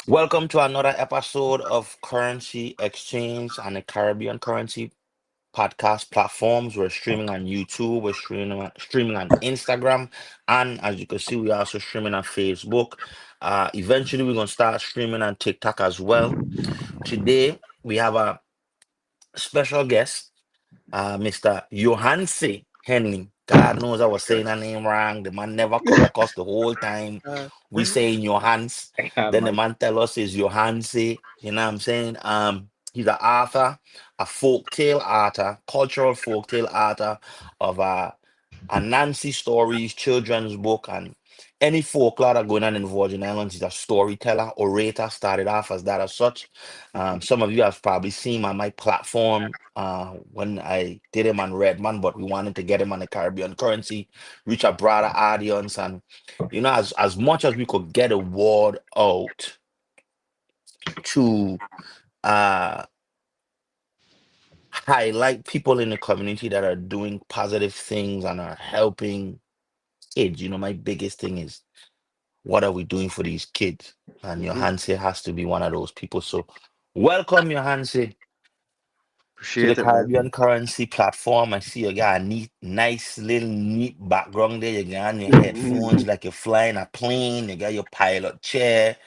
Welcome to another episode of Currency Exchange on the Caribbean Currency podcast platforms. We're streaming on YouTube, we're streaming on Instagram, and as you can see, we're also streaming on Facebook. Eventually, we're gonna start streaming on TikTok as well. Today, we have a special guest, Mr. Yohance Henley. God knows I was saying that name wrong. The man never correct us the whole time. Uh, We saying Johans. yeah, Then the man. man tell us is Johanse. You know what I'm saying? He's an author, a folktale author, cultural folktale author of Anansi stories, children's book, and any folklore that going on in the Virgin Islands. He's a storyteller, orator, started off as that as such. Some of you have probably seen him on my platform when I did him on Redman, but we wanted to get him on the Caribbean currency, reach a broader audience, and as much as we could get a word out to uh highlight people in the community that are doing positive things and are helping kids. My biggest thing is what are we doing for these kids? And Mm-hmm. Johanse has to be one of those people. So welcome, Johanse, to the Appreciate it, man. Caribbean currency platform. I see you got a nice little neat background there. You got on your headphones like you're flying a plane. You got your pilot chair.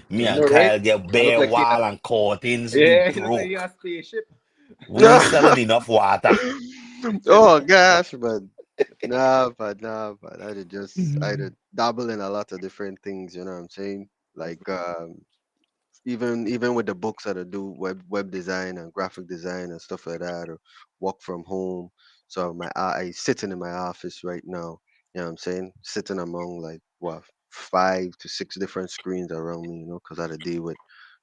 Me You and know, right? Kyle get I look bare like you. wall and curtains. We Yeah, you look like you broke. a spaceship. We ain't selling enough water. Oh gosh, man. Nah, but I did dabble in a lot of different things. You know what I'm saying? Like even with the books that I do web design and graphic design and stuff like that, or work from home. So I sitting in my office right now. You know what I'm saying? Sitting among like what 5 to 6 different screens around me. Because I had to deal with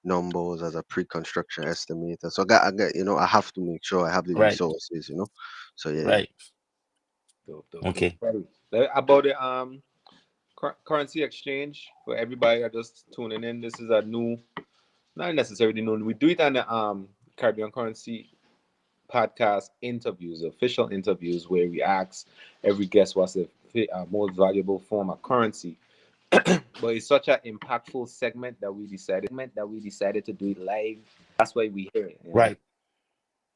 numbers as a pre-construction estimator. So I have to make sure I have the Right, resources. So yeah. right. Dope. Okay. Sorry. About the currency exchange for everybody that just tuning in. This is a new, not necessarily new. We do it on the Caribbean currency podcast interviews, official interviews, where we ask every guest what's the most valuable form of currency. But it's such an impactful segment that we decided to do it live. That's why we hear it. Right.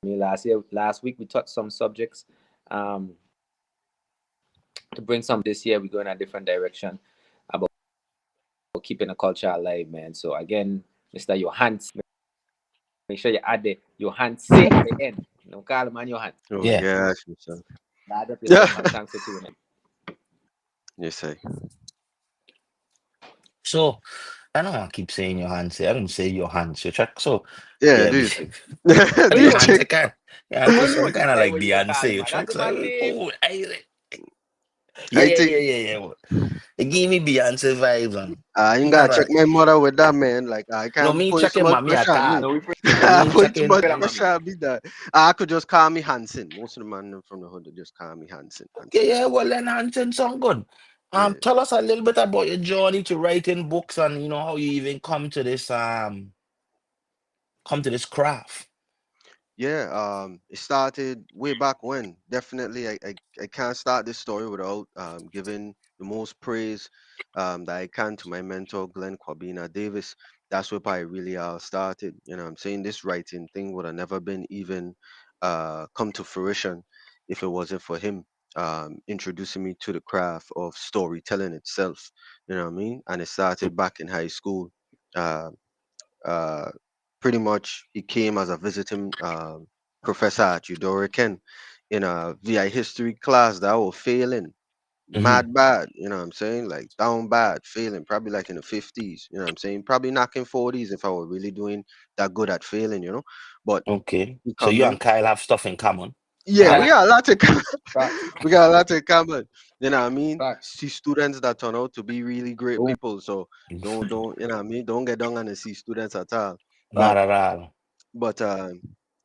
I mean, last week we touched some subjects. Um, to bring some this year, we go in a different direction about keeping the culture alive, man. So again, Mr. Johans, make sure you add the Johans say at the end. No call him man Johans. Yeah. Yeah. Yeah. Yes, sir. Lad up yourself, man. Thanks for tuning in. Yes, sir. So I don't want to keep saying Johanse. I don't say Johanse. You check. So Yeah, yeah, do you think? but Do you check? Johanse kind. How Johanse you sound want to kind of style like when you call Beyonce. him, You man? That's check. the So man name. yeah, I yeah, think yeah, yeah, yeah. It gave me Beyonce vibes on. I ain't Me gotta check never. my mother with that, man. Like I No, can't be me putting so checking much mommy pressure at on me. all. No, we I mean putting too checking. much pressure on me that I could just call me Hanson. Most of the man from the hood they just call me Hanson. Yeah, Hanson. yeah. Well, then Hanson sound good. Yeah. Tell us a little bit about your journey to writing books and how you even come to this craft. Yeah, it started way back when. Definitely, I can't start this story without giving the most praise that I can to my mentor, Glenn Kwabena Davis. That's where I really started. I'm saying this writing thing would have never been even come to fruition if it wasn't for him introducing me to the craft of storytelling itself. You know what I mean? And it started back in high school. Uh, uh, Pretty much, he came as a visiting professor at Eudora Ken in a VI history class that I was failing Hmm. mad bad. You know what I'm saying? Like down bad, failing, probably like in the 50s. You know what I'm saying? Probably knocking 40s if I were really doing that good at failing. But Okay. he So you and coming. Kyle have stuff in common. Yeah, we Kyle. got a lot to Facts, we got a lot in common. You know what I mean? facts. See students that turn out to be really great Boom. people. So don't you know what I mean? Don't get down on the see students at all. Not Um, at all. but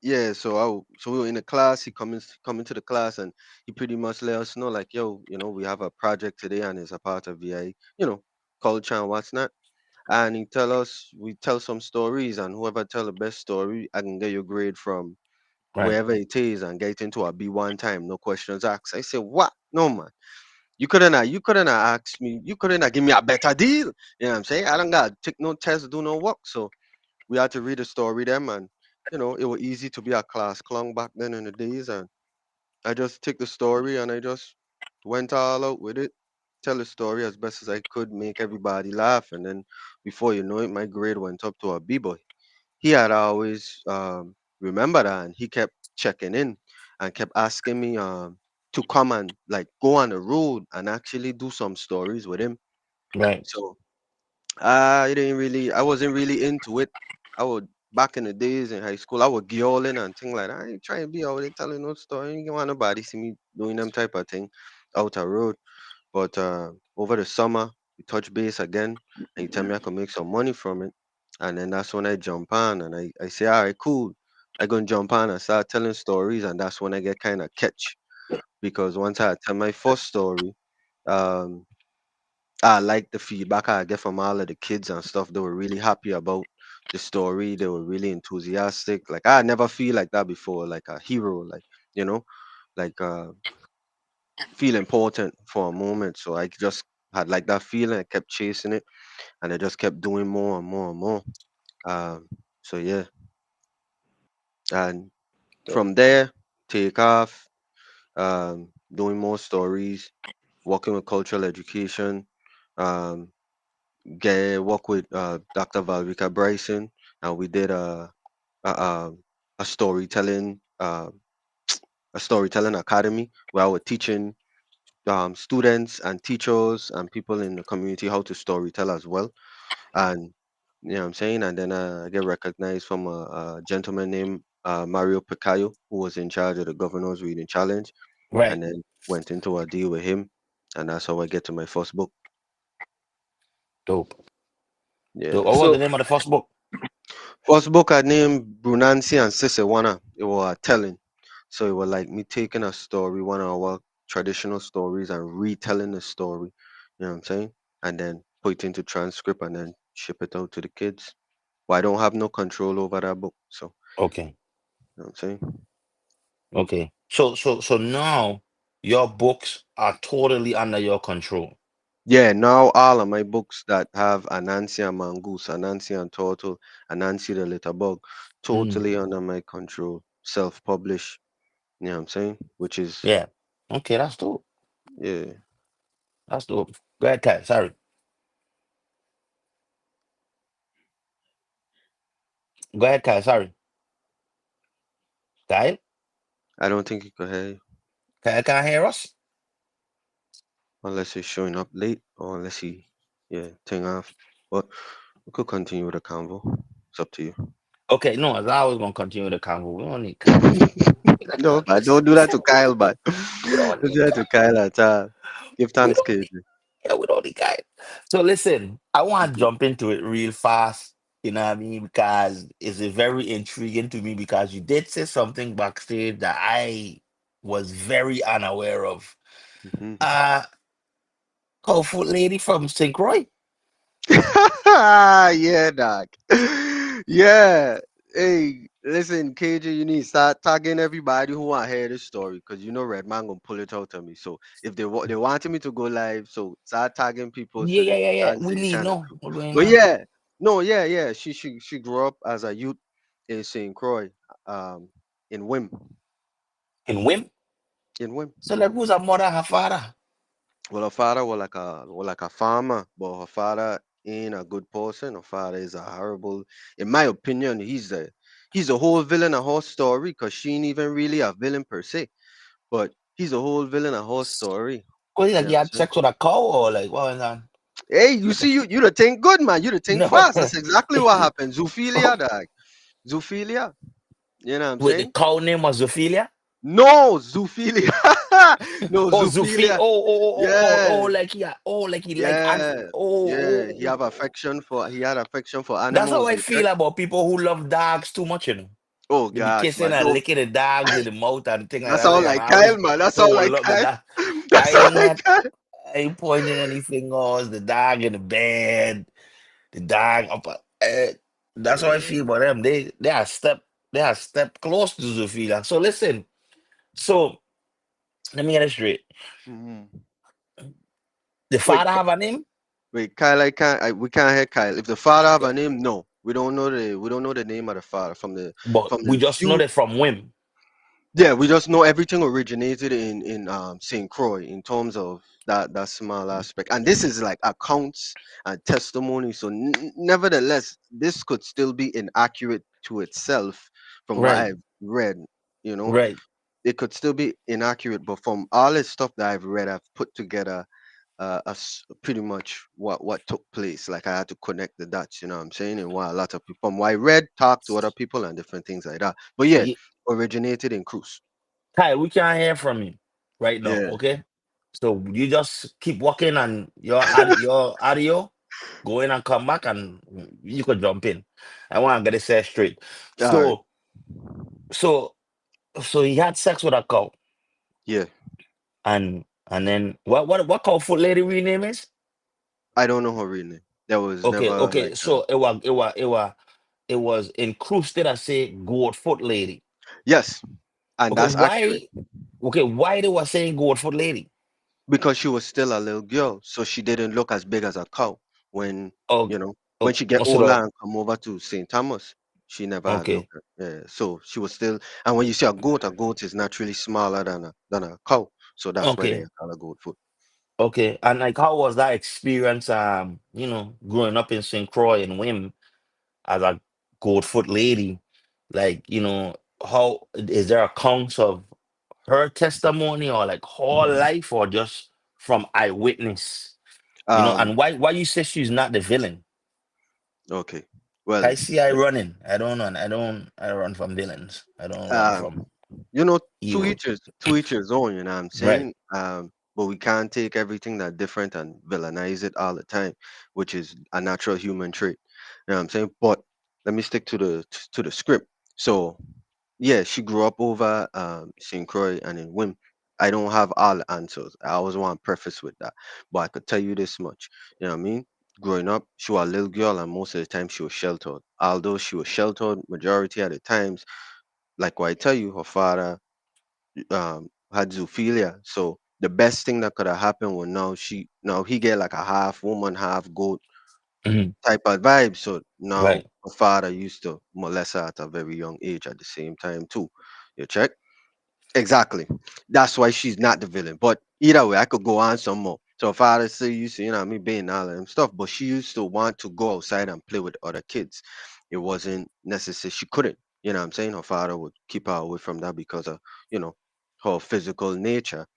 yeah, so we were in the class. He come into the class and he pretty much let us know like, yo, we have a project today and it's a part of VI, culture and what's not. And we tell some stories, and whoever tell the best story, I can get your grade from Right. wherever it is and get into a B1 time, no questions asked. I said, what? No man. You couldn't have asked me. You couldn't have given me a better deal. You know what I'm saying? I don't got to take no test, do no work. So we had to read the story them, and it was easy to be a class clown back then in the days, and I just took the story and I just went all out with it, tell the story as best as I could, make everybody laugh, and then before you know it, my grade went up to a B boy. He had always remember that, and he kept checking in and kept asking me to come and like go on the road and actually do some stories with him. Right. So I wasn't really into it. I would back in the days in high school, I would girling and things like that. I ain't trying to be out there telling no story. You don't want nobody see me doing them type of thing out the road. But over the summer, we touch base again, and you tell me I can make some money from it. And then that's when I jump on and I say, all right, cool. I gonna jump on and start telling stories, and that's when I get kind of catch because once I tell my first story, um, I like the feedback I get from all of the kids and stuff. They were really happy about the story. They were really enthusiastic. Like I never feel like that before, like a hero, you know, like feel important for a moment. So I just had like that feeling. I kept chasing it, and I just kept doing more and more and more. Um, so yeah, and Dope. from there, take off, doing more stories, working with cultural education, um, get work with Dr. Valvika Bryson, and we did a, um, a storytelling a storytelling academy where I was teaching students and teachers and people in the community how to storytell as well. And you know what I'm saying? And then I get recognized from a gentleman named Mario Picayo, who was in charge of the Governor's Reading Challenge, Right. and then went into a deal with him, and that's how I get to my first book. Dope. Yeah. Dope. What was the So name of the first book? first book I named Brunansi and Sisewana. It was telling. So it was like me taking a story, one of our traditional stories, and retelling the story. You know what I'm saying? And then put it into transcript and then ship it out to the kids. But I don't have no control over that book. So Okay. you know what I'm saying? Okay. So now your books are totally under your control. Yeah, now all of my books that have Anansi and Mongoose, Anansi and Turtle, Anansi the Little Bug, Mm. totally under my control. Self published. You know what I'm saying? Which is Yeah. Okay, that's dope. yeah. That's dope. Go ahead, Kai. Sorry. Go ahead, Kai. Sorry. Kai? I don't think you could hear you Kai can't hear us? unless he's showing up late or unless he yeah, thing off. But we could continue with the convo. It's up to you. Okay, no, as I was gonna continue the convo. We don't need Kyle. We don't No, know but this. don't do that to Kyle, but We don't don't need do that to Kyle. Kyle at all. Give We thanks, don't KJ. need Yeah, we don't need Kyle. So listen, I want to Mhm, jump into it real fast, you know what I mean? Because it's a very intriguing to me because you did say something backstage that I was very unaware of. mhm. Uh Cold Foot Lady from St. Croix. Yeah, doc. Yeah. Hey, listen, KJ, you need to start tagging everybody who want to hear this story because you know Red Man gonna pull it out of me. So if they wanted me to go live, so start tagging people Yeah, so yeah, they yeah, can yeah. tag We the need channel no. too. What's going But on? yeah, no, yeah, yeah. She grew up as a youth in St. Croix, um, in Wim, In Wim. in Wim. So like who's her mother and her father? Well, her father was like a farmer, but her father ain't a good person. Her father is a horrible, in my opinion. He's a whole villain of her story because she ain't even really a villain per se, but he's a whole villain of her story. Was he You like know he what I'm had saying? sex with a cow or like what went on? Hey, you see, you the think good, man. You the think No. fast. That's exactly what happened. Zoophilia, dog. Zoophilia. You know what I'm Wait, the saying? cow name was Zophelia? No, zoophilia. No, Oh, Zophi. zoophilia. Oh, Yeah. like he like Yeah, yeah. He had affection for That's how animals. I You check. feel about people who love dogs too much, you know. Oh They be gosh, kissing man, and don't. licking the dogs in the mouth and thing like That's that. all And like I Kyle, always man. That's all like love the Kyle. dog. I That's all like ain't Kyle. I ain't pointing any fingers. The dog in the bed, the dog up. That's how I Yeah. feel about them. They are step close to Zophelia. So listen. So let me get it straight. Mhm. The Wait, father have a name? wait, Kyle, we can't hear Kyle. If the father have a name, no, we don't know the name of the father But from we the just know few. that from Wim. Yeah, we just know everything originated in Saint Croix in terms of that small aspect, and this is like accounts and testimony. So, nevertheless, this could still be inaccurate to itself from what Right, I've read. You know, right. it could still be inaccurate, but from all the stuff that I've read, I've put together pretty much what took place. Like I had to connect the dots, you know what I'm saying, and why a lot of people from what I read, talked to other people, and different things like that. But yeah, Ye- originated in Cruz. Kai, we can't hear from you right now, Yeah. okay? So you just keep walking and your audio, go in and come back and you could jump in. I want to get it set straight. All right. So so so he had sex with a cow Yeah. and then what cow foot lady real name is? I don't know her real name. There was Okay, never okay. like So it was incrusted as say goat foot lady. yes, and Okay, that's accurate why they were saying goat foot lady? because she was still a little girl, so she didn't look as big as a cow when Oh, you know when oh, she get so older and come over to St. Thomas. She never had looked okay, at yeah, so she was still. And when you see a goat is naturally smaller than a cow, so that's why they okay. call her goat foot. Okay, and like, how was that experience? Growing up in St. Croix and Wim as a Goldfoot lady, like, how is there accounts of her testimony or like her life or just from eyewitness? Um. And why you say she's not the villain? Okay. Well. I see I running. I don't run. I don't run from villains. I don't run Um. from You know, evil. to each his own. You know what I'm Right. saying? But we can't take everything that different and villainize it all the time, which is a natural human trait. You know what I'm saying? But let me stick to the script. So yeah, she grew up over St. Croix and in Wim. I don't have all the answers. I always want to preface with that. But I could tell you this much. You know what I mean? Growing up, she was a little girl and most of the time she was sheltered. Although she was sheltered majority of the times, like what I tell you, her father had zoophilia. So the best thing that could have happened was now he get like a half woman, half goat Mhm. type of vibe. So now Right. her father used to molest her at a very young age at the same time too. You check? Exactly. That's why she's not the villain. But either way, I could go on some more. So her father say used to, me being all of them stuff, but she used to want to go outside and play with other kids. It wasn't necessary. She couldn't. You know what I'm saying? Her father would keep her away from that because of, you know, her physical nature.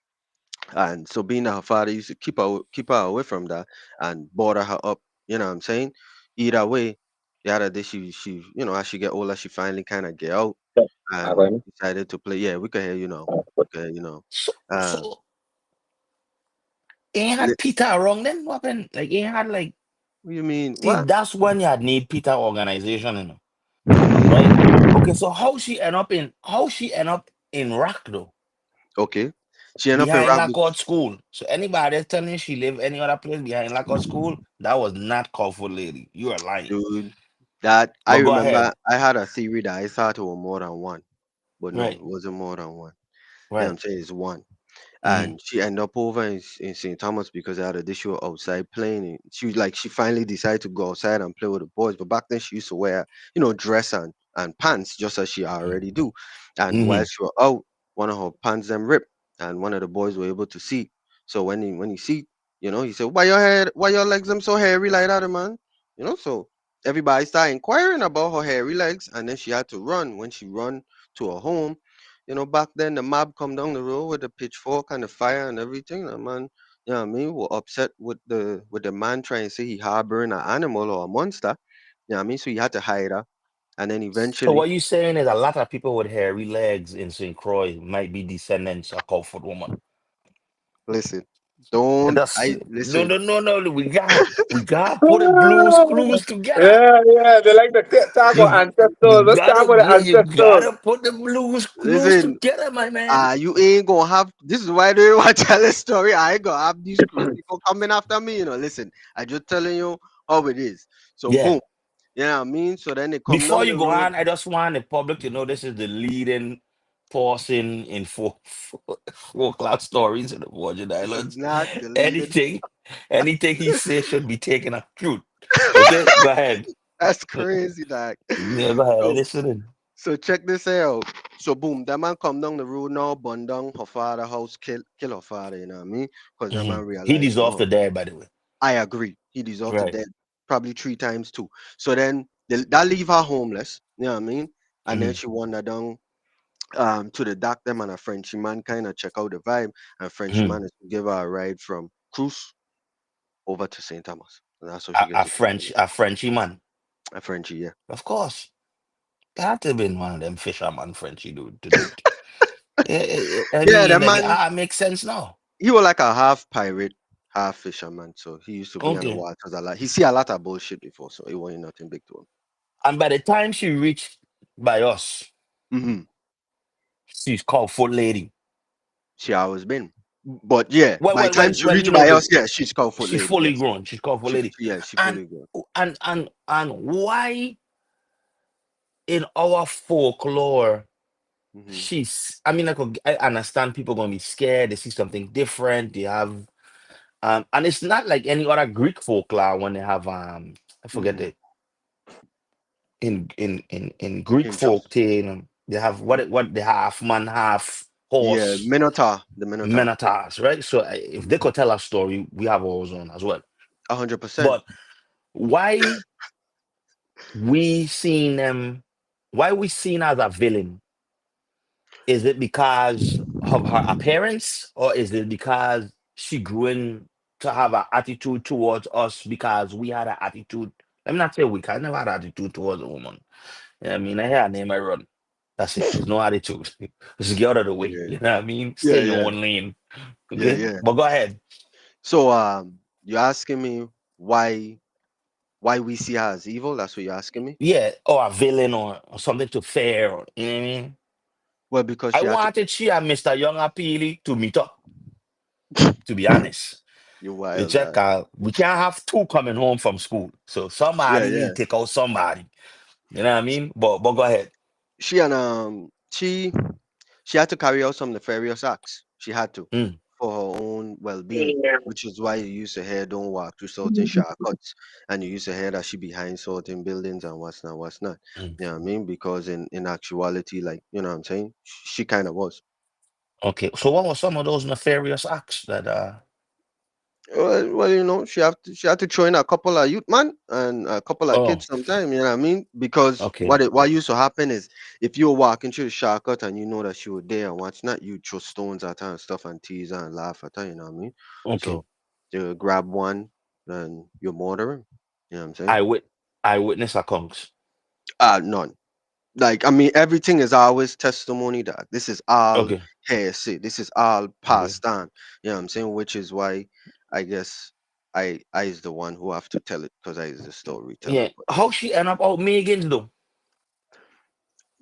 And so being that her father used to keep her away from that and border her up, you know what I'm saying? Either way, the other day as she get older, she finally kind of get out and decided to play. Yeah, we can hear you now. We can hear you now. So Uh, so ain't li- had Peter around then? What happened? Like, ain't had like, what you mean? see, What? that's when you need Peter organization, right? Okay, so how she end up in Rock though? Okay. She ended up in Behind rap, Lackout School. So anybody that's telling you she live any other place behind Lackout School, that was not Comfort Lady. You are lying. dude. That I But go ahead. remember I had a theory that I thought it was more than one, but no, Right, it wasn't more than one. You know what right. I'm saying? It's one. Mm-hmm. And she ended up over in St. Thomas because I had a day she was outside playing. And she finally decided to go outside and play with the boys. But back then she used to wear, dress and pants just as she already do. And while Mm-hmm. she was out, one of her pants them ripped, and one of the boys were able to see. So when he see, he said, why your legs them so hairy like that, man? So everybody started inquiring about her hairy legs, and then she had to run. When she run to her home, back then the mob come down the road with the pitchfork and the fire and everything. The man, you know what I mean, were upset with the man trying to say he harboring an animal or a monster. You know what I mean? So he had to hide her. And then So eventually, what you saying is a lot of people with hairy legs in St. Croix might be descendants of Comfort woman. listen, don't That's I no, listen, no, no, no. We got put the blues clues together. Yeah, yeah. They like to talk about You ancestors. you Let's talk gotta about the you ancestors. gotta put the blues clues listen, together, my man. you ain't gonna have this is why they want to tell a story. I ain't gonna have these people coming after me, listen, I just telling you how it is. So Yeah. boom, you know what I mean? So then they come Before down you the go road. on, I just want the public to know this is the leading. pausing in folklore stories in the Virgin This is Islands. not deleted. Anything, anything he says should be taken as truth. Okay, go ahead. That's crazy, dog. Yeah, go ahead. I So, listening. so check this out. So boom, that man come down the road now, burn down her father house, kill her father. You know what I mean? Because that man He realized, deserved no, to die, by the way. I agree. He deserved to Right. dead probably 3 times too. So then that leave her homeless. You know what I mean? And then Mm-hmm. she wander down to the doctor man, a Frenchy man kind of check out the vibe, and Frenchy Mm-hmm. man is to give her a ride from Cruise over to St. Thomas. And that's how she gets to St. Thomas. A Frenchy man. A Frenchy, yeah. Of course. It had to have been one of them fisherman Frenchy dude to do it. I Yeah, mean, that like, man, it makes sense now. he was like a half pirate, half fisherman. So he used to be on the Okay. waters a lot. He see a lot of bullshit before, so it wasn't nothing big to And by the time she reached by us, him. she's called Foot Lady. She always been. But yeah, by the time she Well, reached you know, by but us, yeah, she's called foot she's lady. fully Yes. grown. She's called Foot Lady. Yeah, she And fully grown. and why in our folklore Hmm. she's I mean like I understand people gonna be scared, they see something different, they have and it's not like any other Greek folklore when they have I forget Hmm. it in Greek folk Interest. tale they have what the half man half Yeah, horse Minotaur, the Minotaur. minotaurs, right? So if they could tell a story, we have ours on as well. 100%. But why we seen them? Why we seen as a villain? Is it because of her appearance, or is it because she grew in to have an attitude towards us because we had an attitude? Let me not say we. I never had an attitude towards a woman. I mean, I hear her name, I run. That's it. There's no attitude. Just get out of the way. Yeah, You know what I mean? Stay yeah, in your yeah, own lane. yeah, Okay, yeah. but go ahead. So you're asking me why we see her as evil? That's what you're asking me. Yeah, or a villain or something to fair. Or, you know what I mean? Well, because I she had to. wanted she and Mr. Young Appealy to meet up, to be honest. You We wild, check dog. out. We can't have two coming home from school. So Yeah, somebody yeah. need to take out somebody. You know what I mean? But go ahead. She and she had to carry out some nefarious acts. She had to Mm, for her own well-being, which is why you used to hear don't walk through certain shortcuts, and you used to hear that she behind certain buildings and what's not, what's not. mm. You know what I mean? Because in actuality, like you know what I'm saying, she kind of was. Okay. So what were some of those nefarious acts that Well, you know, she had to throw in a couple of youth man and a couple of oh, kids sometime. You know what I mean? Because okay. what used to happen is if you were walking through the shortcut and you know that she was there and what's not, you throw stones at her and stuff and tease her and laugh at her. You know what I mean? Okay. So you grab one and you murder him. You know what I'm saying? Eyewit eyewitness accounts. None. Like I mean, everything is always testimony. That this is all Okay. hearsay. This is all Okay. passed on. You know what I'm saying? Which is why I guess I is the one who have to tell it because I is the storyteller. Yeah. How she end up out Megan's though?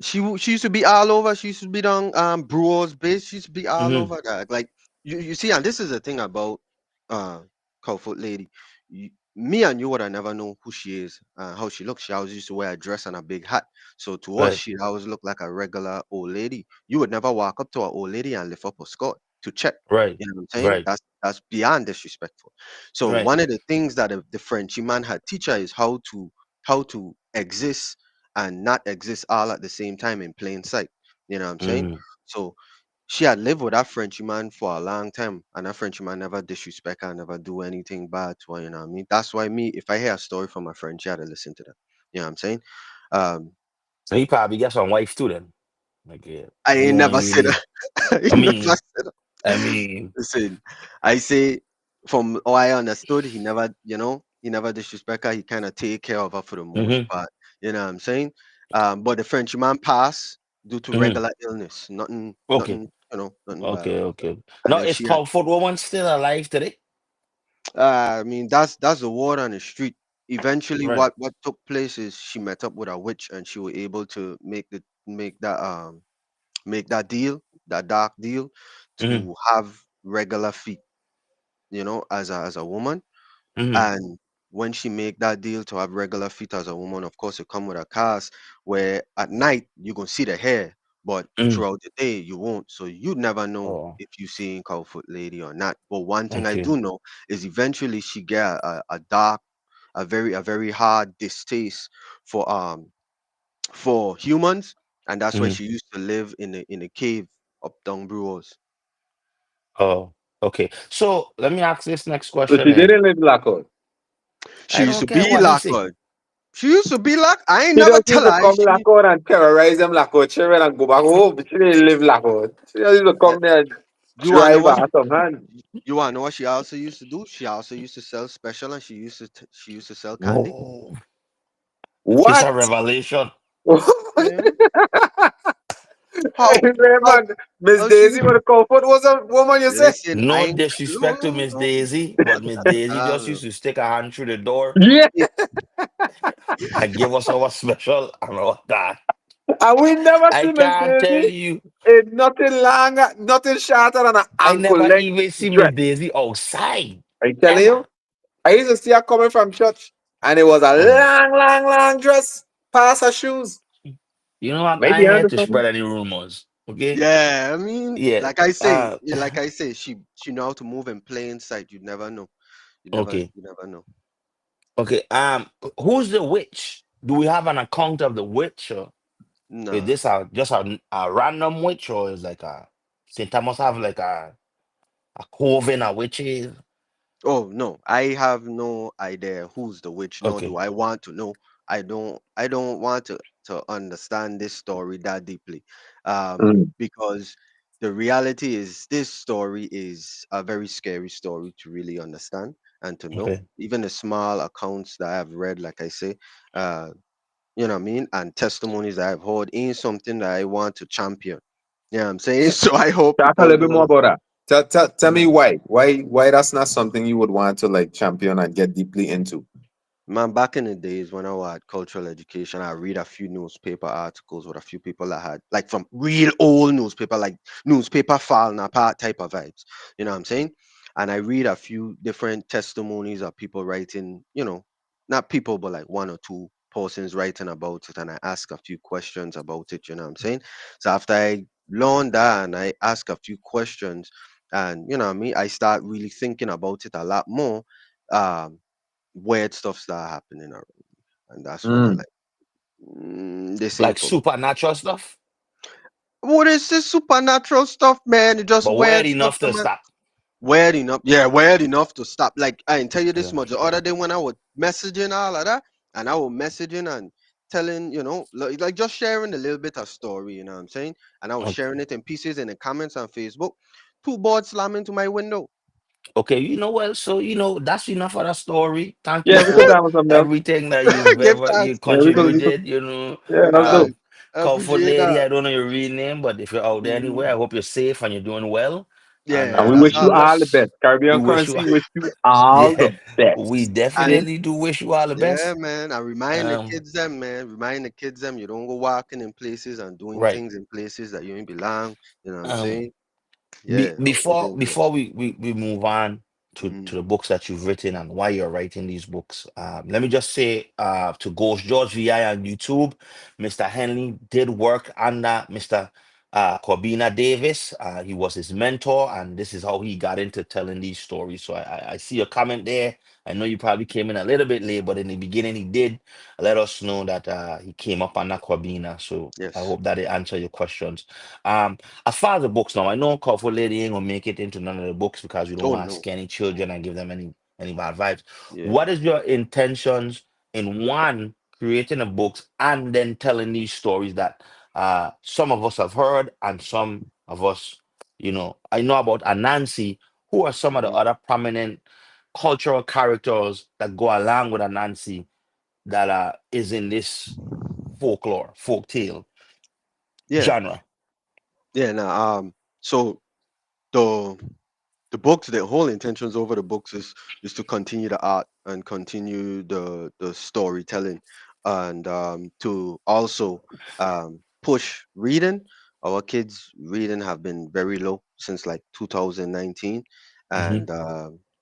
She used to be all over. She used to be on Brewers base. She used to be all Mm-hmm. over that. Like you see, and this is the thing about uh Colfoot lady. Me and you would have never know who she is, how she looks. She always used to wear a dress and a big hat. So to us, Right. she always looked like a regular old lady. You would never walk up to an old lady and lift up a skirt to check. Right. You know what I'm saying? Right. That's beyond disrespectful. So Right. one of the things that the Frenchy man had teach her is how to exist and not exist all at the same time in plain sight. You know what I'm saying? Mm-hmm. So she had lived with that Frenchman for a long time, and that Frenchman never disrespect her, never do anything bad to her. You know what I mean? That's why me, if I hear a story from a friend, she had to listen to them. You know what I'm saying? Um, So he probably got some wife too then. Like yeah. I He ain't won't never said really that. I I ain't never mean said that. I mean Listen, I say from all I understood, he never, he never disrespect her. He kind of take care of her for the most mm-hmm. part. You know what I'm saying? But the Frenchman passed due to Mm-hmm. regular illness. Nothing, Okay. nothing, nothing bad Okay, about that. okay. And Now then is she had, Comfort Woman still alive today? I mean, that's the word on the street. Eventually, Right. what took place is she met up with a witch, and she was able to make that deal, that dark deal, Mm-hmm. to have regular feet, as a woman. Mm-hmm. And when she make that deal to have regular feet as a woman, of course, it come with a cost where at night you gonna see the hair, but Mm. throughout the day you won't. So you never know Oh, if you seeing Cowfoot Lady or not. But one thing I okay. do know is eventually she get a dark, a very hard distaste for humans, and that's why Mm. she used to live in a cave up down Brewers. Oh, okay. So let me ask this next So question she then. didn't live Blackwood. She I used don't to care be what he say. Lockwood. She used to be Lock. I ain't She never just tell used to her. come She Blackwood and terrorize them Blackwood children and go back home. She didn't live Blackwood. She just used to yeah, come there and you wanna know drive what? her some hand. You wanna know what she also used to do? She also used to sell special, and she used to sell candy. Oh, it's What? a revelation. Yeah. Hey, How how man, Miss how she Daisy with a Comfort was a woman, you say? listen? I No ain't no disrespect to no Miss no. Daisy, but Miss Daisy just Uh, used to stick her hand through the door Yeah. it, and give us our special and all that. And we never I see Miss can't tell Daisy you. in nothing long, nothing shorter than an I ankle never length even see Miss dress. Daisy outside. I telling Ever. you? I used to see her coming from church, and it was a Oh. long, long, long dress past her shoes. You know what? I Maybe ain't you're here onto to something. spread any rumors. Okay? yeah, I mean, Yeah. like I say, she know how to move in plain sight. You never know. You never Okay. you never know. Okay. Who's the witch? Do we have an account of the witch, or is Nah. this just a random witch, or is like a Saint Thomas have like a coven of witches? Oh no, I have no idea who's the witch, nor do Okay. I want to know. I don't want to understand this story that deeply. Mm. Because the reality is this story is a very scary story to really understand and to know. Okay. Even the small accounts that I've read, like I say, uh, you know what I mean, and testimonies that I've heard ain't something that I want to champion. Yeah, I'm saying so. I hope Talk a people little bit more know. about that. Tell me Mm. why. Why that's not something you would want to like champion and get deeply into. Man, back in the days when I was at cultural education, I read a few newspaper articles with a few people that had like from real old newspaper, like newspaper falling apart type of vibes. You know what I'm saying? And I read a few different testimonies of people writing, not people, but like one or two persons writing about it. And I ask a few questions about it, you know what I'm saying? So after I learned that and I ask a few questions and you know what I mean, I start really thinking about it a lot more. Um, Weird stuff start happening around me, and that's when I Mm. like, this Like ain't for me. supernatural stuff, What is this supernatural stuff, man? It's just but weird weird stuff, enough to man. stop. Weird enough, yeah, weird enough to stop. Like I can tell you this Okay. much. The other day when I was messaging all of that, and I was messaging and telling, like just sharing a little bit of story, you know what I'm saying? And I was Okay. sharing it in pieces in the comments on Facebook. Two boards slam into my window. Okay, you know what? So that's enough for that story. Thank you Yeah, we could for have some milk. everything that you've Give ever you thanks. Yeah, we could. contributed. Yeah, Give that's dope. thanks. I Comfort appreciate lady, that. I don't know your real name, but if you're out there anywhere, I Mhm. hope you're safe and you're doing well. And And Yeah, we that's wish you all I. all the best. we Caribbean wish you, currency wish you all yeah, the we best. And Okay? definitely do wish you all the yeah, best. man. I remind the Um, kids them, man. Remind the kids them you don't go walking in places and doing right. things in places that you ain't belong. You know what I'm Um, saying? Yeah, out there before dangerous. we move on Hmm. to the books that you've written and why you're writing these books, let me just say to Ghost George VI on YouTube, Mr. Henley did work under Mr. Corbina Davis. He was his mentor, and this is how he got into telling these stories. So I see a comment there. I know you probably came in a little bit late, but in the beginning he did let us know that he came up under Corbina. So I Yes. hope that it answered your questions. Um, as far as the books now, I know Colorful Lady ain't gonna make it into none of the books because we don't Oh want to no. scare any children and give them any bad vibes. Yeah. What is your intentions in one creating a books and then telling these stories that some of us have heard and some of us, I know about Anansi. Who are some of the Hmm. other prominent cultural characters that go along with Anansi that is in this folklore, folk tale Yeah. genre? Yeah. Now, so the the books, the whole intentions over the books is to continue the art and continue the storytelling, and to also push reading. Our kids reading have been very low since like 2019, Hmm. and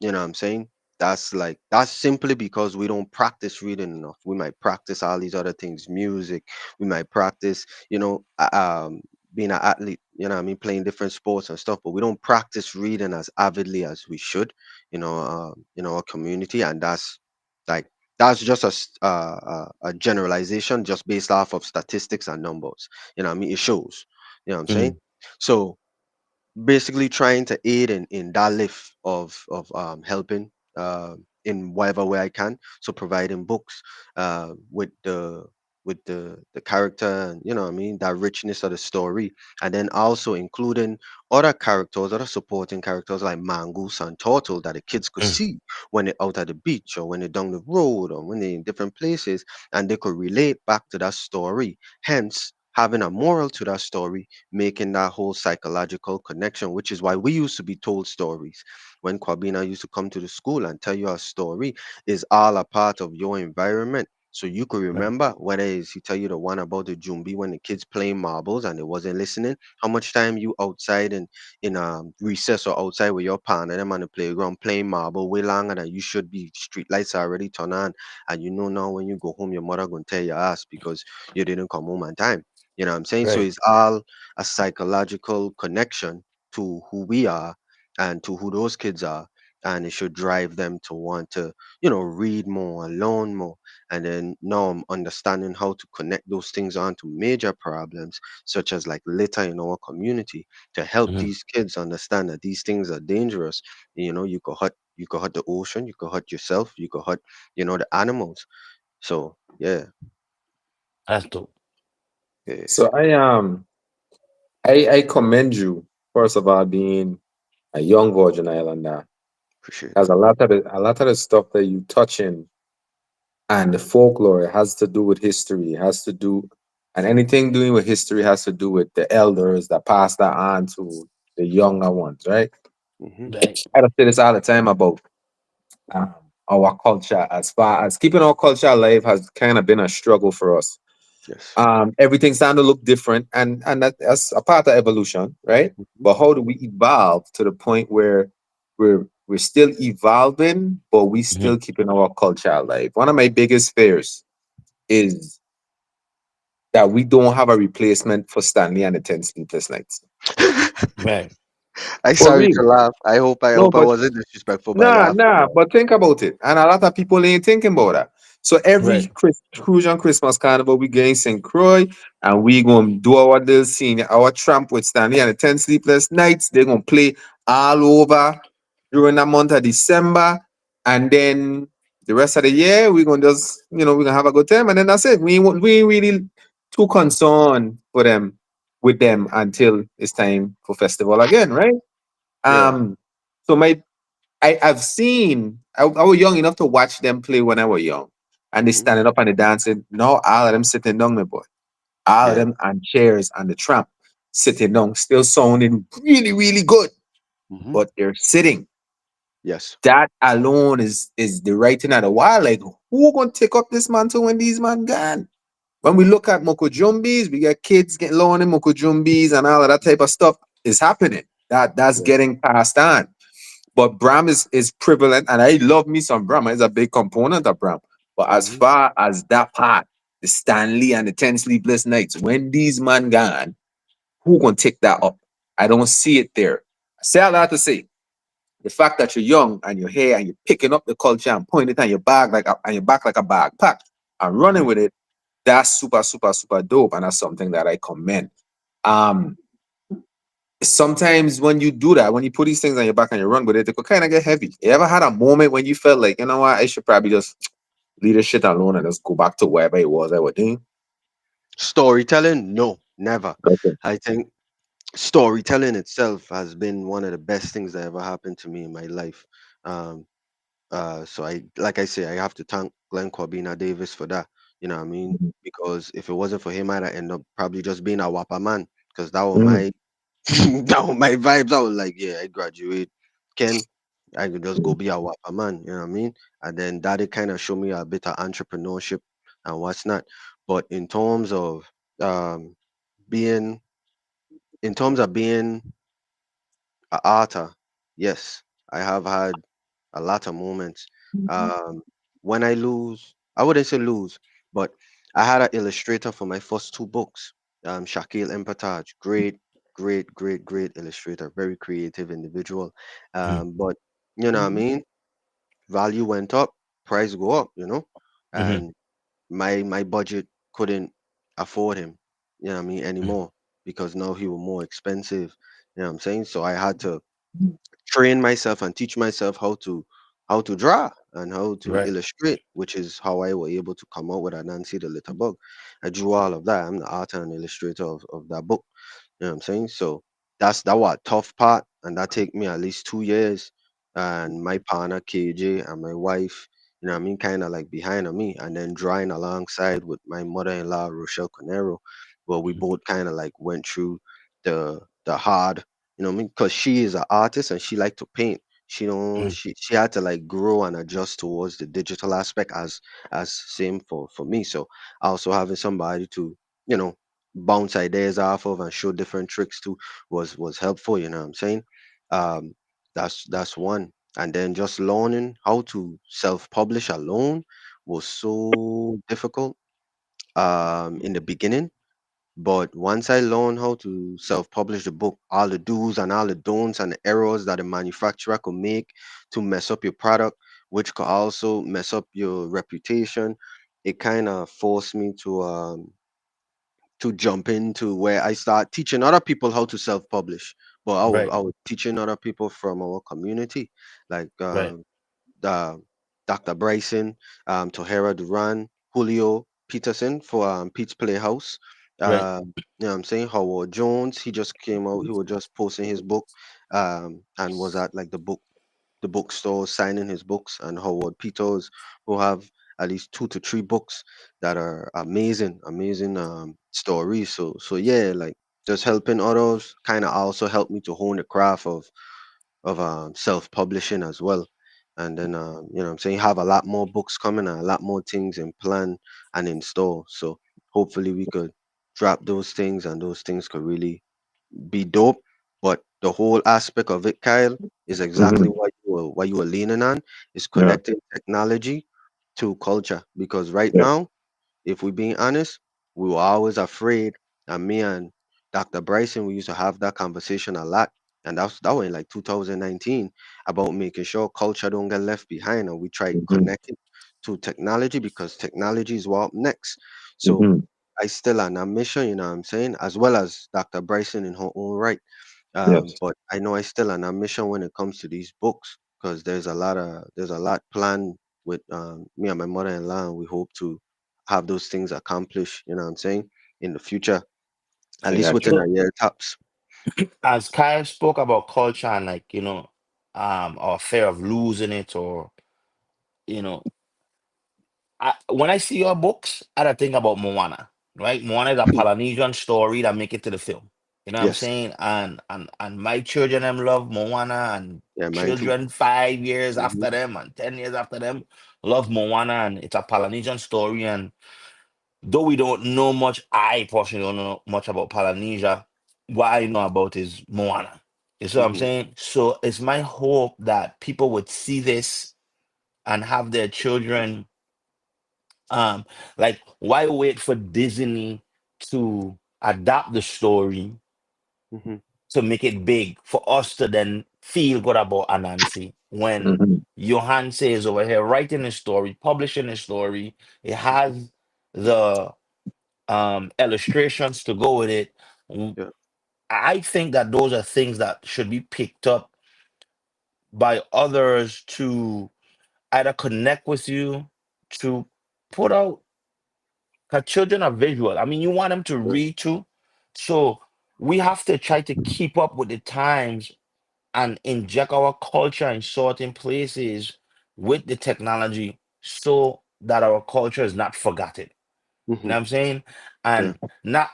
you know what I'm saying, that's simply because we don't practice reading enough. We might practice all these other things, music. We might practice, being an athlete, you know what I mean, playing different sports and stuff, but we don't practice reading as avidly as we should, in our community, and like that's just a generalization just based off of statistics and numbers. You know what I mean? It shows. You know what I'm saying? Mm, So basically trying to aid in that lift of helping in whatever way I can. So providing books with the character, and you know what I mean, that richness of the story, and then also including other characters, other supporting characters like Mongoose and Turtle that the kids could mm, see when they're out at the beach or when they're down the road or when they're in different places, and they could relate back to that story. Hence, having a moral to that story, making that whole psychological connection, which is why we used to be told stories. When Kwabena used to come to the school and tell you a story, is all a part of your environment. So you could right. remember whether it's he tell you the one about the Jumbi when the kids playing marbles and they wasn't listening, how much time you outside in recess or outside with your partner them on the playground playing marble way longer than you should be. Street lights are already turned on, and you know now when you go home your mother gonna tear your ass because you didn't come home on time. You know what I'm saying? So Right. it's all a psychological connection to who we are and to who those kids are. And it should drive them to want to, read more, learn more. And then now I'm understanding how to connect those things onto major problems, such as like litter in our community, to help Mhm. these kids understand that these things are dangerous. You could hurt the ocean, you could hurt yourself, you could hurt, the animals. So yeah, That's dope. yeah, So I commend you first of all being a young Virgin Islander, appreciate as that. a lot of the stuff that you touch in and the folklore has to do with history, has to do, and anything doing with history has to do with the elders that pass that on to the younger ones, right? Hmm. Right. I don't say this all the time about um, our culture. As far as keeping our culture alive has kind of been a struggle for us. Yes. Everything's starting to look different, and that's a part of evolution, right? Hmm. But how do we evolve to the point where we're still evolving, but we Mhm. still keeping our culture alive? One of my biggest fears is that we don't have a replacement for Stanley and the 10 Sleepless Nights. Right. I For sorry to real. laugh. I hope I No, hope I but wasn't disrespectful by nah, laughing. nah, but think about it. And a lot of people ain't thinking about that. So every Right. Crucian Christmas carnival, we going St. Croix and we gonna do our little scene, our tramp with Stanley and the 10 Sleepless Nights. They're gonna play all over during that month of December. And then the rest of the year, we're gonna just, we're gonna have a good time. And then that's it. We ain't really too concerned with them until it's time for festival again, right? Yeah. Um, so I've seen I was young enough to watch them play when I was young. And they Hmm. standing up and they dancing. No, all of them sitting down, my boy. All of Yeah. them on chairs and the tramp sitting down, still sounding really, really good. Hmm. But they're sitting. Yes. That alone is the writing of the wall. Like, who gonna take up this mantle when these man gone? When we look at Mokojumbis, we get kids getting learning Mokojumbis and all of that type of stuff is happening. That's Yeah. getting passed on. But Bram is prevalent, and I love me some Bram. It's a big component of Bram. But as Hmm. far as that part, the Stanley and the 10 Sleepless Nights, when these man gone, who gonna take that up? I don't see it there. I say a lot to say. The fact that you're young and you're here and you're picking up the culture and putting it on your bag on your back like a backpack and running Hmm. with it, that's super, super, super dope. And that's something that I commend. Um, Sometimes when you do that, when you put these things on your back and you run with it, it could kind of get heavy. You ever had a moment when you felt like, you know what, I should probably just leave this shit alone and just go back to wherever it was I was doing? Storytelling? No, never. Okay. I think storytelling itself has been one of the best things that ever happened to me in my life. Um, so like I say, I have to thank Glenn Corbina Davis for that. You know what I mean? Mhm. Because if it wasn't for him, I'd have ended up probably just being a whopper man. Because that was Mhm. my that was my vibes. I was like, yeah, I graduate. Ken, I could just go Mhm. be a whopper man. You know what I mean? And then that it kind of showed me a bit of entrepreneurship and what's not. But um being in terms of being an author, yes, I have had a lot of moments. Um, when I lose, I wouldn't say lose, but I had an illustrator for my first two books. Shaquille Empatage, great illustrator, very creative individual. Mm, But you know what I mean? Value went up, price go up, mhm, and my budget couldn't afford him, what I mean, mm, anymore because now he was more expensive. You know what I'm saying? So I had to train myself and teach myself how to draw and how to right. illustrate, which is how I was able to come out with Anansi the Little Bug. I drew all of that. I'm the author and illustrator of that book. You know what I'm saying? So that was tough part, and that take me at least 2 years. And my partner KJ and my wife, what I mean, kind of like behind on me, and then drawing alongside with my mother-in-law Rochelle Conero, where we Mm, both kind of like went through the hard, what I mean, because she is an artist and she like to paint. She don't mm, she had to like grow and adjust towards the digital aspect as same for me. So also having somebody to you know bounce ideas off of and show different tricks to was helpful, you know what I'm saying? um that's one. And then just learning how to self-publish alone was so difficult in the beginning, but once I learned how to self-publish the book, all the do's and all the don'ts and the errors that a manufacturer could make to mess up your product, which could also mess up your reputation, it kind of forced me to jump into where I start teaching other people how to self-publish. But right, I was teaching other people from our community, like right, uh, Dr. Bryson, Tohera Duran, Julio Peterson for Pete's Playhouse. right, You know what I'm saying? Howard Jones, he just came out, he was just posting his book and was at like the bookstore signing his books, and Howard Peters, who have at least 2 to 3 books that are amazing stories. So yeah, like just helping others kind of also helped me to hone the craft of self-publishing as well. And then I'm saying have a lot more books coming and a lot more things in plan and in store. So hopefully we could drop those things and those things could really be dope. But the whole aspect of it, Kyle, is exactly Mm-hmm. what you were leaning on, is Yeah. connecting technology to culture. Because right Yeah. now, if we're being honest, we were always afraid. And me and Dr. Bryson, we used to have that conversation a lot. And that was in like 2019 about making sure culture don't get left behind. And we try Mm-hmm. connecting to technology because technology is what up next. So Mm-hmm. I still on a mission, you know what I'm saying, as well as Dr. Bryson in her own right. Yes. But I know I still on a mission when it comes to these books because there's a lot planned with me and my mother-in-law, and we hope to have those things accomplished. You know what I'm saying in the future, at I least got within you. a year tops. as Kyle spoke about culture and like, our fear of losing it or, you know, when I see your books, I don't think about Moana, right? Moana is a Polynesian story that make it to the film. You know what I'm Yes, saying? And my children them love Moana, and yeah, mine too. children 5 years Hmm. after them and 10 years after them love Moana, and it's a Polynesian story. And though we don't know much, I personally don't know much about Polynesia. What I know about is Moana. You see what I'm Hmm. saying? So it's my hope that people would see this and have their children um like, why wait for Disney to adapt the story Hmm. to make it big for us to then feel good about Anansi when Mm-hmm. Yohance is over here writing a story, publishing a story. It has the illustrations to go with it. Yeah. I think that those are things that should be picked up by others to either connect with you, to put out, because children are visual. I mean, you want them to Yeah. read too. So we have to try to keep up with the times and inject our culture in certain places with the technology so that our culture is not forgotten. You Hmm. know what I'm saying? Yeah.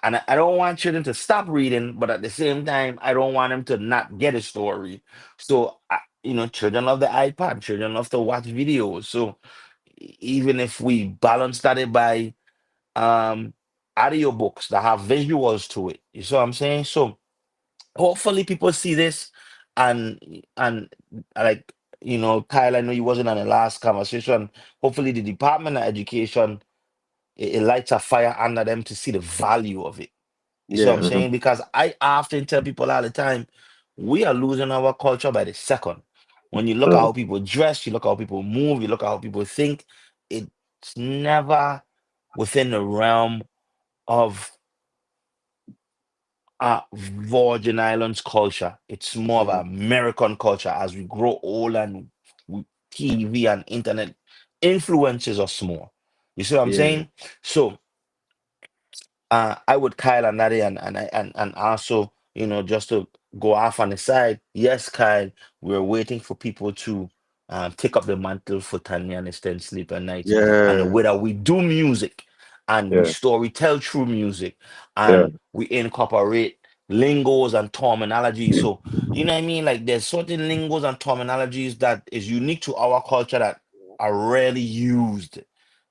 And I don't want children to stop reading, but at the same time, I don't want them to not get a story. So, children love the iPad, children love to watch videos. So even if we balance that by um audiobooks that have visuals to it. You see what I'm saying? So hopefully people see this and like, Kyle, I know you wasn't on the last conversation. Hopefully the Department of Education, it lights a fire under them to see the value of it. You see what I'm Yeah. Mm-hmm. saying? Because I often tell people all the time, we are losing our culture by the second. When you look at how people dress, you look at how people move, you look at how people think, it's never within the realm of Virgin Islands culture. It's more of Mhm. American culture as we grow old and TV and internet influences us more. You see what I'm Yeah. saying? So I would Kyle and Natty and also, just to go off on the side, yes, Kyle, we're waiting for people to take up the mantle for Tanya and Stand Sleep at Night. And the Yeah. way that we do music and we Yeah, story tell through music yeah. and we incorporate lingos and terminology. So, you know what I mean? Like there's certain lingos and terminologies that is unique to our culture that are rarely used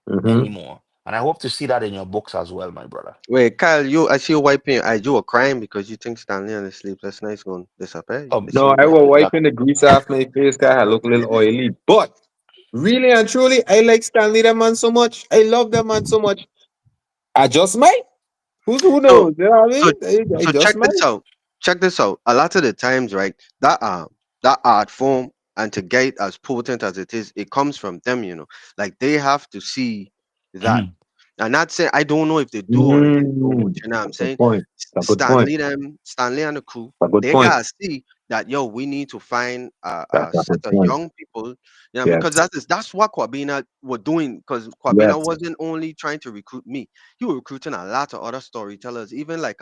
Mm-hmm. anymore. And I hope to see that in your books as well, my brother. Wait, Kyle, I see you wiping your eyes. You were crying because you think Stanley and the Sleepless Nights going to disappear. I see No, you I was wiping your wiping the grease off my face. Guy, I look a little oily, but really and truly, I like Stanley that man so much. I love that man so much. I just might. Who So knows? You know what I so mean? I so just check might. this out. Check this out. A lot of the times, right, that art form and to get as potent as it is, it comes from them, Like they have to see that. Mhm. And not saying I don't know if they do or if they don't, Mm, you know what I'm that's a good saying? point. That's a good point. Stanley and the crew, That's a good they point. gotta see that yo, we need to find a That's a set good of point. young people, you know what I mean? Yes. Because that's what Kwabena were doing. Because Kwabena Yes. wasn't only trying to recruit me, he was recruiting a lot of other storytellers, even like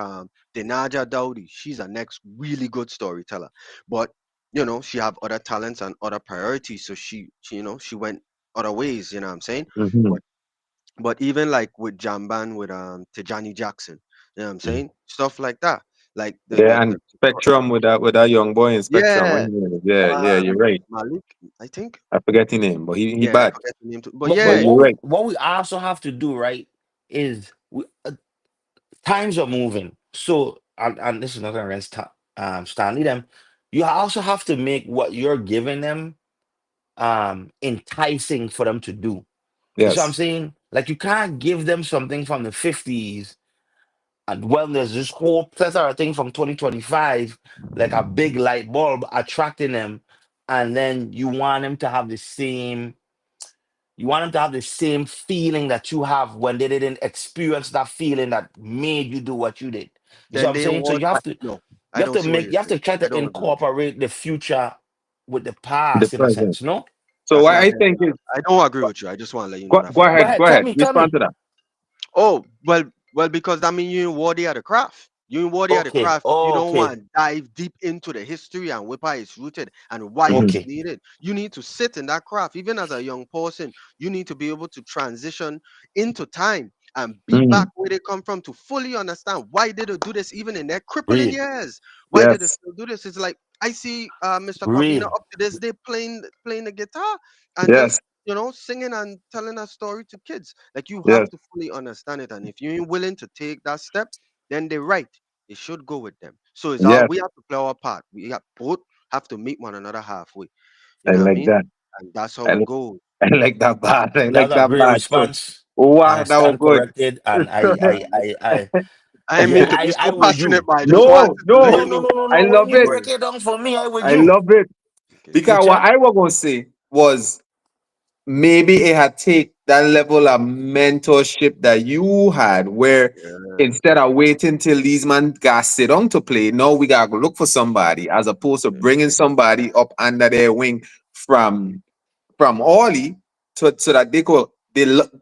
Denaja Dowdy. She's a next really good storyteller. But she have other talents and other priorities. So she went other ways, you know what I'm saying? Mm-hmm. But even like with Jamban, with Tijani Jackson, you know what I'm Mhm. saying? Stuff like that. Like Yeah, and Spectrum with that young boy in Spectrum. What yeah, his name is? Yeah, yeah, uh you're right. Malik, I think. I forget his name, but he Yeah, I bad. forget the name too. But But But but yeah, you're what we right. what we also have to do, right, is times are moving. So and this is not against Stanley them. You also have to make what you're giving them enticing for them to do. You see what I'm Yes. saying? Like you can't give them something from the 50s and well, there's this whole plethora of things from 2025, like a big light bulb attracting them, and then you want them to have the same feeling that you have when they didn't experience that feeling that made you do what you did. You see what then I'm they saying? So want. you have to No, you I have don't to see what make you're you have saying. to try I to don't agree with you. incorporate the future with the The past in a present. sense, no? So That's what not. I think is I don't agree with you. I just want to let you know go, that go for. Go ahead, ahead, go ahead. tell Respond me. to that. Oh, well, because I mean you ain't worthy of the craft. You ain't worthy of the Okay, craft if you don't okay, want to dive deep into the history and where it's rooted and why Mm-hmm. it's okay. needed. You need to sit in that craft. Even as a young person, you need to be able to transition into time and be back Mm. where they come from to fully understand why did they do this even in their crippling Real, years. Why did they Yes. still do this? It's like I see Mr. Kwabena real. up to this day playing the guitar and just Yes. singing and telling a story to kids. Like you have Yes. to fully understand it, and if you ain't willing to take that step, then they're right. It should go with them. So it's all Yes. we have to play our part. We have both have to meet one another halfway. You I know what I like mean? that. And that's how I, it goes. Mm. I like that bad. I That's like a that great bad. So response. wow, that was Stand good. corrected, and I ain't yeah, mean to be I so with passionate, you. but I just wanted No, to let no. you No, no, know. no, no, I no. When love you it. break it down for me, I with I you. love it. Okay. Because Which what I was gonna say was maybe it had take that level of mentorship that you had where Yeah. instead of waiting till these man got sit down to play, now we gotta go look for somebody as opposed to Yeah. bringing somebody up under their wing from from Orly so that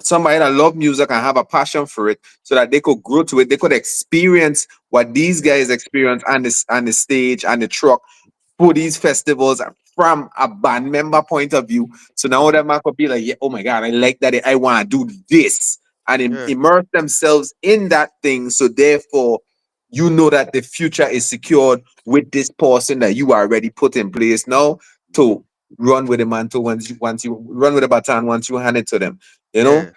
somebody that love music and have a passion for it so that they could grow to it, they could experience what these Yeah. guys experience on the stage and the truck for these festivals from a band member point of view. So now Mhm. that man could be like, yeah, oh my God, I like that. I want to do this and Yeah. immerse themselves in that thing. So therefore, you know that the future is secured with this person that you already put in place now to run with the mantle once you run with the baton once you hand it to them. You know? Yeah.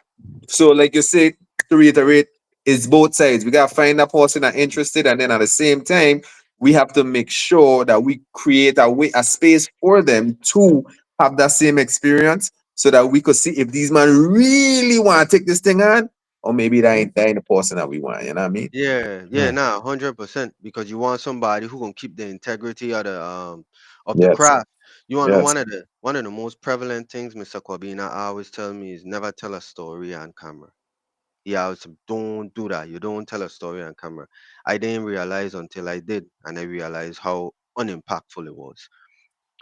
So, like you said, to reiterate, it's both sides. We gotta find that person that interested, and then at the same time, we have to make sure that we create a space for them to have that same experience, so that we could see if these men really want to take this thing on. or maybe that ain't the person that we want. You know what I mean? Yeah, yeah, Mm. nah, 100%. Because you want somebody who gonna keep the integrity of the Yes, craft. You want to know yes. one of the most prevalent things Mr. Corbina always tell me is never tell a story on camera. He always say, don't do that. You don't tell a story on camera. I didn't realize until I did, and I realized how unimpactful it was.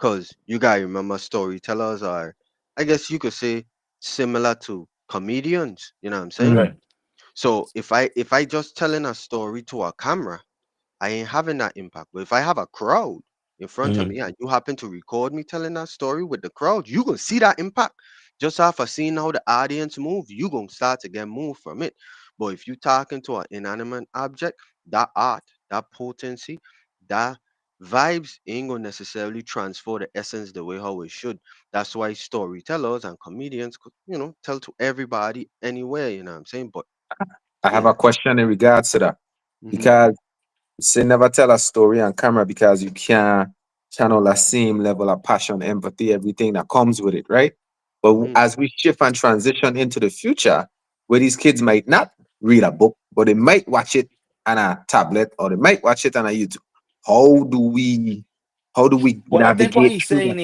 Cause you gotta remember, storytellers are, I guess you could say, similar to comedians. You know what I'm saying? Mm, Right. So if I just telling a story to a camera, I ain't having that impact. But if I have a crowd in front of Mm-hmm. me and you happen to record me telling that story with the crowd, you gonna see that impact. Just after seeing how the audience move, you gonna start to get moved from it. But if you talking to an inanimate object, that art, that potency, that vibes ain't gonna necessarily transfer the essence the way how it should. That's why storytellers and comedians could, tell to everybody anywhere, you know what I'm saying? But I have yeah. a question in regards to that Hmm. because you say never tell a story on camera because you can't channel the same level of passion, empathy, everything that comes with it, right? But Hmm. as we shift and transition into the future, where these kids might not read a book, but they might watch it on a tablet or they might watch it on a YouTube. How do we how do we Well, navigate through that?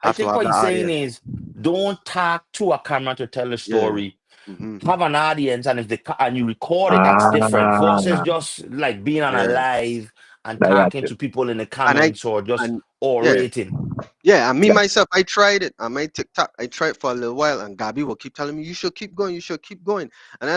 I Have to think have what the he's saying audience. is, don't talk to a camera to tell a Yeah. story. Hmm. Have an audience, and if and you record it, that's different. Versus Ah, just like being on a Yeah. live and I got talking you. to people in the And I comments or just and yeah. orating. Yeah, and me Yeah. myself, I tried it on my TikTok. I tried for a little while, and Gabby will keep telling me, "You should keep going. You should keep going." And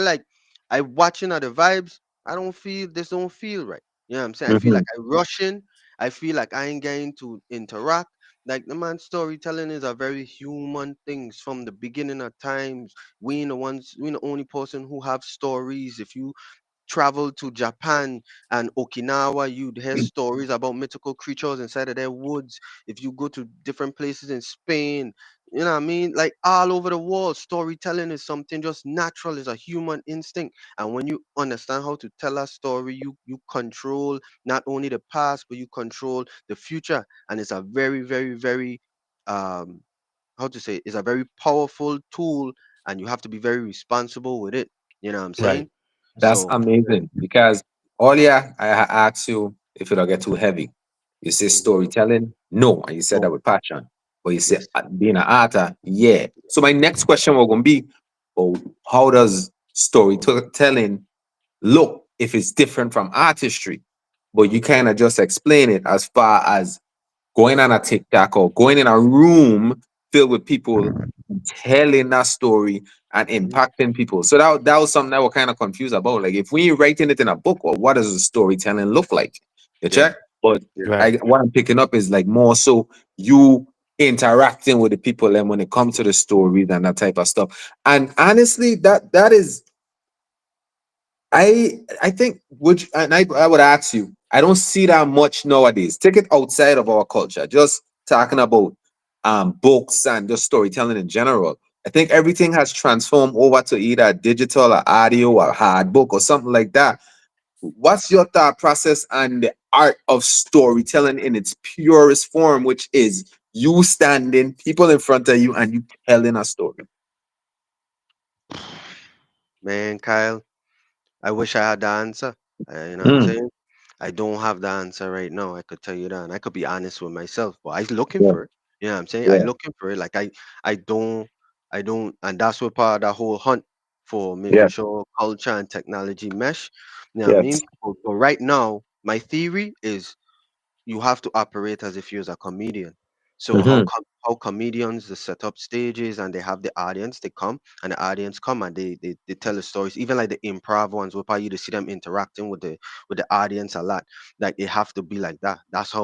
I watching other vibes. I don't feel this. Don't feel right. You know what I'm saying? I feel Hmm. like I rushing. I feel like I ain't getting to interact. Like the man storytelling is a very human things from the beginning of times. We the only person who have stories. If you travel to Japan and Okinawa, you'd hear stories about mythical creatures inside of their woods. If you go to different places in Spain, you know what I mean? Like all over the world, storytelling is something just natural, it's a human instinct. And when you understand how to tell a story, you control not only the past, but you control the future. And it's a very, very, very um how to say, it's a very powerful tool, and you have to be very responsible with it. You know what I'm Right. saying? That's So amazing because earlier I asked you if it'll get too heavy. You say mhm. storytelling, no, and you said that No, with passion. But you say yes. being an artist, yeah. So my next question was gonna be, oh, how does storytelling look if it's different from artistry? But you kind of just explain it as far as going on a TikTok or going in a room filled with people telling that story and Hmm. impacting people. So that was something that we're kind of confused about. Like if we writing it in a book, or what does the storytelling look like? You Yeah, check? But yeah. Right. what I'm picking up is like more so you interacting with the people and when it comes to the stories and that type of stuff. And honestly, that is I think which and I would ask you, I don't see that much nowadays. Take it outside of our culture, just talking about books and just storytelling in general. I think everything has transformed over to either digital or audio or hard book or something like that. What's your thought process on the art of storytelling in its purest form, which is you standing, people in front of you, and you telling a story? Man, Kyle, I wish I had the answer. You know what I'm Mm, saying? I don't have the answer right now. I could tell you that, and I could be honest with myself. But I looking yeah, for it. You know what I'm saying? I yeah, looking for it. Like I don't, I don't, and that's what part of that whole hunt for making yes, sure culture and technology mesh. You know what I yes. mean? But right now, my theory is you have to operate as if you're a comedian. So Hmm. how comedians they set up stages and they have the audience, they come and the audience come and they tell the stories. Even like the improv ones, we'll probably to see them interacting with the audience a lot. Like they have to be like that. That's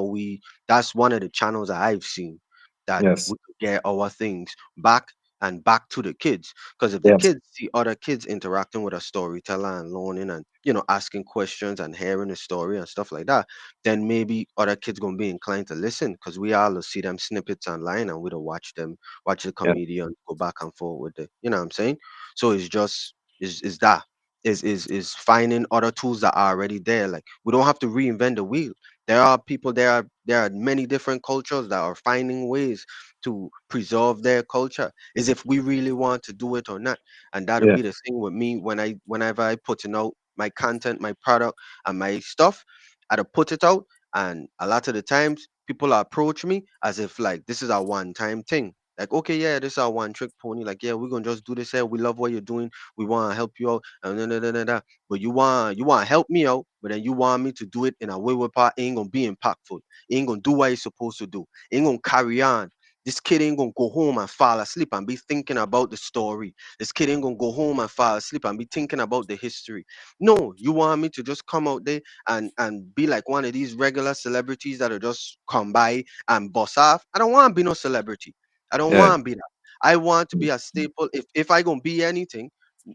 one of the channels that I've seen that Yes, we could get our things back and back to the kids. Because if the yes, kids see other kids interacting with a storyteller and learning and asking questions and hearing a story and stuff like that, then maybe other kids gonna be inclined to listen because we all see them snippets online and we don't watch the yes, comedian go back and forth with it. You know what I'm saying? So it's just is that is finding other tools that are already there. Like we don't have to reinvent the wheel. There are people there are many different cultures that are finding ways to preserve their culture is if we really want to do it or not. And that'll Yeah. be the thing with me whenever I putting out my content, my product, and my stuff. I'd put it out, and a lot of the times people approach me as if like this is a one-time thing. Like, okay, yeah, this is our one trick pony. Like, yeah, we're gonna just do this here. We love what you're doing. We want to help you out. And but you want to help me out, but then you want me to do it in a way where it ain't gonna be impactful. It ain't gonna do what it's supposed to do. It ain't gonna carry on. This kid ain't gonna go home and fall asleep and be thinking about the story. This kid ain't gonna go home and fall asleep and be thinking about the history. No, you want me to just come out there and be like one of these regular celebrities that'll just come by and bust off. I don't want to be no celebrity. I don't Yeah. want to be that. I want to be a staple. If I gonna be anything,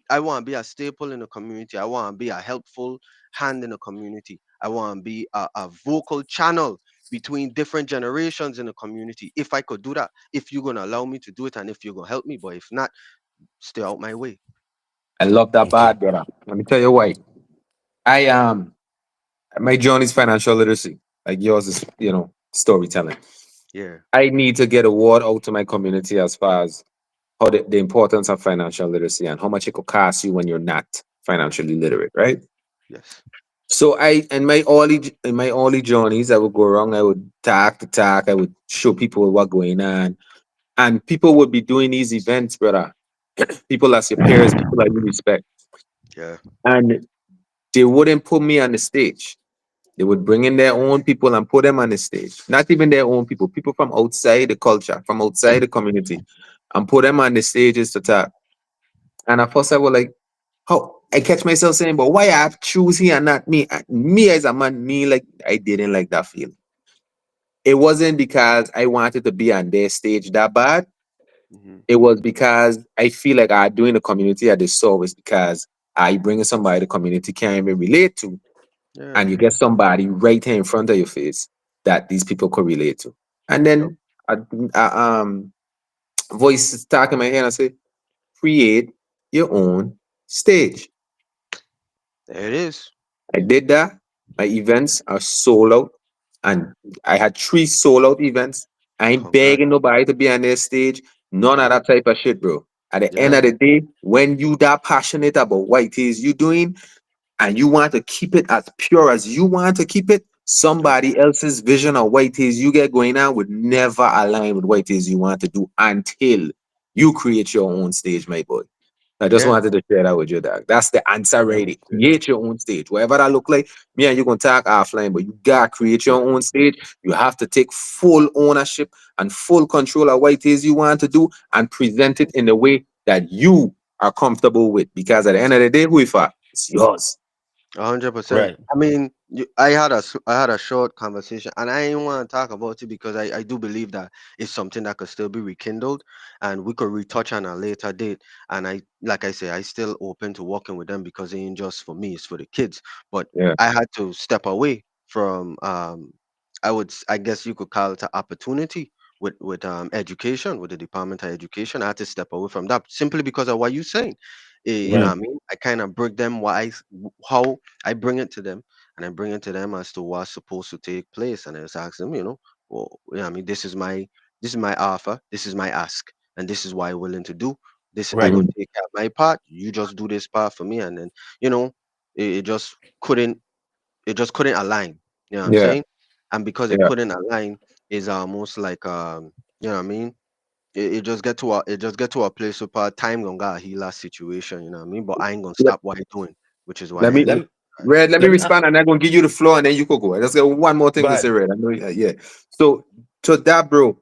I want to be a staple in the community. I want to be a helpful hand in the community. I want to be a vocal channel between different generations in the community. If I could do that, if you're gonna allow me to do it, and if you're gonna help me, but if not, stay out my way. I love that Okay. bad, brother. Let me tell you why. I my journey is financial literacy. Like yours is, storytelling. Yeah. I need to get a word out to my community as far as how the importance of financial literacy and how much it could cost you when you're not financially literate, right? Yes. So in my early journeys, I would go around, I would talk to talk, I would show people what going on. And people would be doing these events, brother. People as your peers, people that you respect. Yeah. And they wouldn't put me on the stage. They would bring in their own people and put them on the stage. Not even their own people, people from outside the culture, from outside the community, and put them on the stages to talk. And at first I was like, how I catch myself saying, but why I have choose he and not me? Me as a man, me like I didn't like that feeling. It wasn't because I wanted to be on their stage that bad. Hmm. It was because I feel like I doing the community a disservice because I bring somebody the community can't even relate to, Yeah. and you get somebody right here in front of your face that these people could relate to. And Yep. then a voice is talking in my head and I say, create your own stage. There it is. I did that. My events are sold out. And I had 3 sold out events. I ain't Congrats. begging nobody to be on their stage. None of Yep. that type of shit, bro. At the end Yeah. of the day, when you that passionate about what it is you doing, and you want to keep it as pure as you want to keep it, Yep. somebody else's vision of what it is you get going on would never align with what it is you want to do until you create your own stage, my boy. I just Yeah. wanted to share that with you, dog. That's the answer Yeah. ready. Create your own stage. Whatever that look like, me and you gonna talk offline, but you gotta create Yep. your own stage. You have to take full ownership and full control of what it is you want to do and present it in a way that you are comfortable with. Because at the end of the day, who if it's yours. 100%. Right. I mean, I had a short conversation, and I didn't want to talk about it because I do believe that it's something that could still be rekindled, and we could retouch on a later date. And like I say, I still open to working with them because it ain't just for me; it's for the kids. But Yeah, I had to step away from I guess you could call it an opportunity with education, with the Department of Education. I had to step away from that simply because of what you're saying. You know Right. what I mean? I kind of break them how I bring it to them, and I bring it to them as to what's supposed to take place, and I just ask them, well, you know what I mean, this is my offer, this is my ask, and this is what I'm willing to do. This I Right. gonna mm, take care of my part. You just do this part for me, and then you know, it just couldn't align. You know what I'm yeah, saying? And because it yeah. couldn't align, is almost like you know what I mean? It just get to a place where time gonna heal that situation, you know what I mean? But I ain't gonna Let, stop what I doing, which is why let I me do. Let Right. Red, let me let me respond and I'm gonna give you the floor and then you could go. I just got one more thing go to say, ahead. Red. I know, yeah. So to that, bro,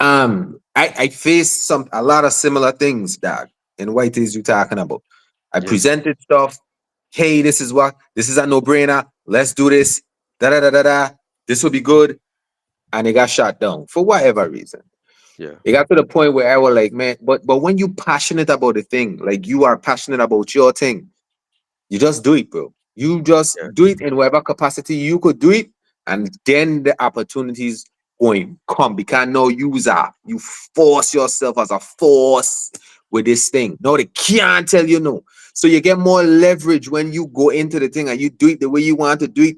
I faced a lot of similar things, dog, in what it is you talking about. I Yeah. presented stuff. Hey, this is a no-brainer. Let's do this. Da da da da da. This will be good. And it got shot down for whatever reason. Yeah. It got to the point where I was like, man, but when you passionate about a thing, like you are passionate about your thing, you just do it, bro. You just Yeah. do it in whatever capacity you could do it, and then the opportunities going come because now you force yourself as a force with this thing. No, they can't tell you no. So you get more leverage when you go into the thing and you do it the way you want to do it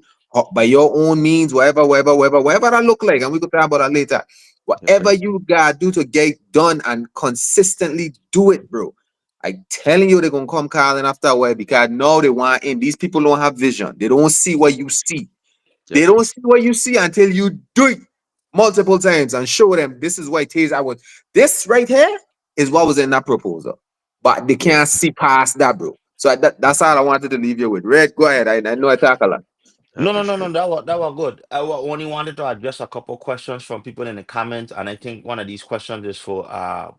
by your own means, whatever that look like, and we could talk about that later. Yes, Whatever sir. you gotta do to get done and consistently do it, bro. I telling you, they're gonna come calling after a while because now they want in. These people don't have vision. They don't see what you see. Yep. They don't see what you see until you do it multiple times and show them this is what it is. I was this right here is what was in that proposal. But they Yeah. can't see past that, bro. So that's all I wanted to leave you with. Red, go ahead. I know I talk a lot. I No, no, no, appreciate no. it. That was good. Only wanted to address a couple questions from people in the comments, and I think one of these questions is for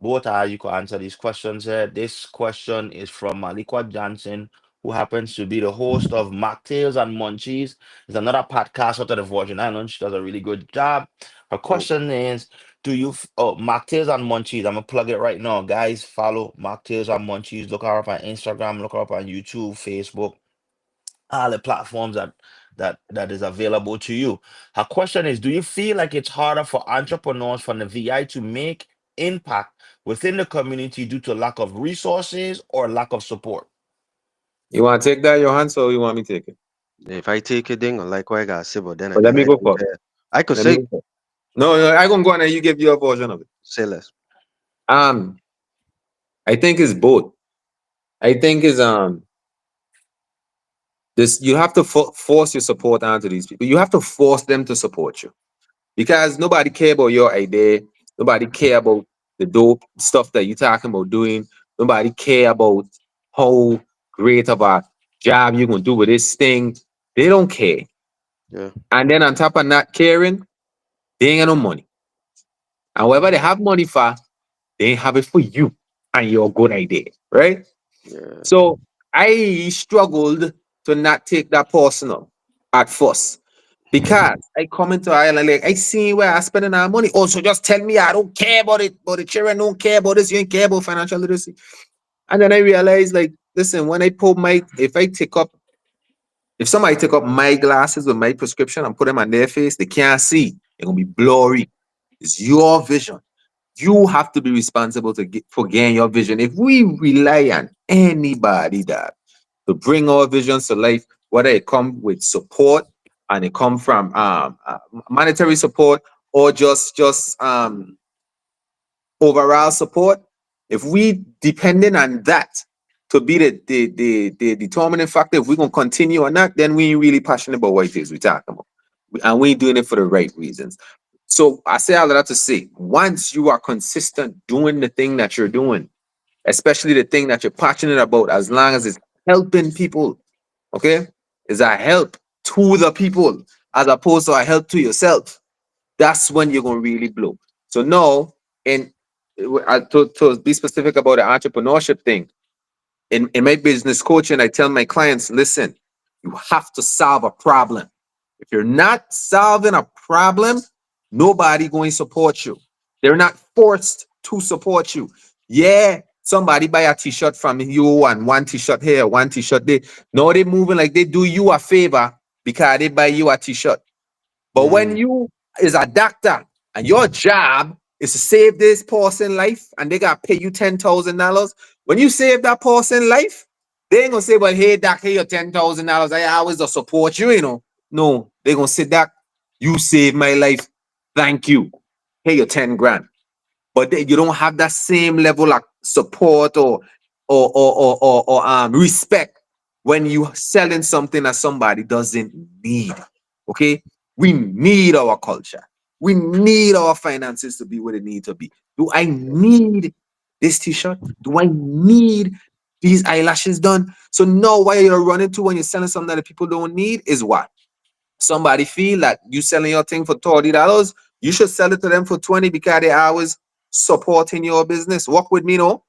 both. You could answer these questions here. This question is from Malikwa Johnson, who happens to be the host of Mocktails and Munchies. It's another podcast out of the Virgin Islands. She does a really good job. Her Dope. question is, Mocktails and Munchies? I'm gonna plug it right now, guys. Follow Mocktails and Munchies. Look her up on Instagram. Look her up on YouTube, Facebook, all the platforms that is available to you. Her question is, do you feel like it's harder for entrepreneurs from the VI to make impact within the community due to lack of resources or lack of support? You want to take that, Yohance, or you want me to take it? If I take a ding, I like what I got to say, but then But let again, me I go don't first. care. I could Let me say go first. No, no, I gonna go on and you give your version of it. say less. Um, I think it's both. I think is this you have to force your support onto these people. You have to force them to support you because nobody care about your idea. Nobody care about the dope stuff that you're talking about doing. Nobody care about how great of a job you're gonna do with this thing. They don't care. Yeah. And then on top of not caring, they ain't got no money. And whatever they have money for, they have it for you and your good idea, right? Yeah. So I struggled to not take that personal at first because I come into Ireland like I see where I spending our money. Also, just tell me I don't care about it, but the children don't care about this. You ain't care about financial literacy. And then I realized, like, listen, when I put my, if somebody take up my glasses with my prescription and put them on their face, they can't see. They're gonna be blurry. It's your vision. You have to be responsible to get, for getting your vision. If we rely on anybody that to bring our visions to life, whether it come with support and it come from monetary support or just overall support, if we depending on that to be the determining factor if we're gonna continue or not, then we ain't really passionate about what it is we talking about. And we ain't doing it for the right reasons. So I say all of that to say, once you are consistent doing the thing that you're doing, especially the thing that you're passionate about, as long as it's helping people, okay, is a help to the people as opposed to a help to yourself. That's when you're gonna really blow. So now, and to be specific about the entrepreneurship thing, in my business coaching, I tell my clients, listen, you have to solve a problem. If you're not solving a problem, nobody going to support you. They're not forced to support you. Yeah, somebody buy a t-shirt from you and one t-shirt here, one t-shirt there. No, they moving like they do you a favor because they buy you a t-shirt. But when Mm. you is a doctor and your job is to save this person life and they got to pay you $10,000, when you save that person life, they ain't gonna say, well, hey, doc, here your $10,000. I always will support you, you know. No, they gonna say, doc, you saved my life. Thank you. Here your 10 grand, but you don't have that same level of support or respect when you selling something that somebody doesn't need. Okay, we need our culture. We need our finances to be where they need to be. Do I need this t-shirt? Do I need these eyelashes done? So now what you're running to when you're selling something that the people don't need is what? Somebody feel like you selling your thing for $30, you should sell it to them for 20 because they always supporting your business. Walk with me, no?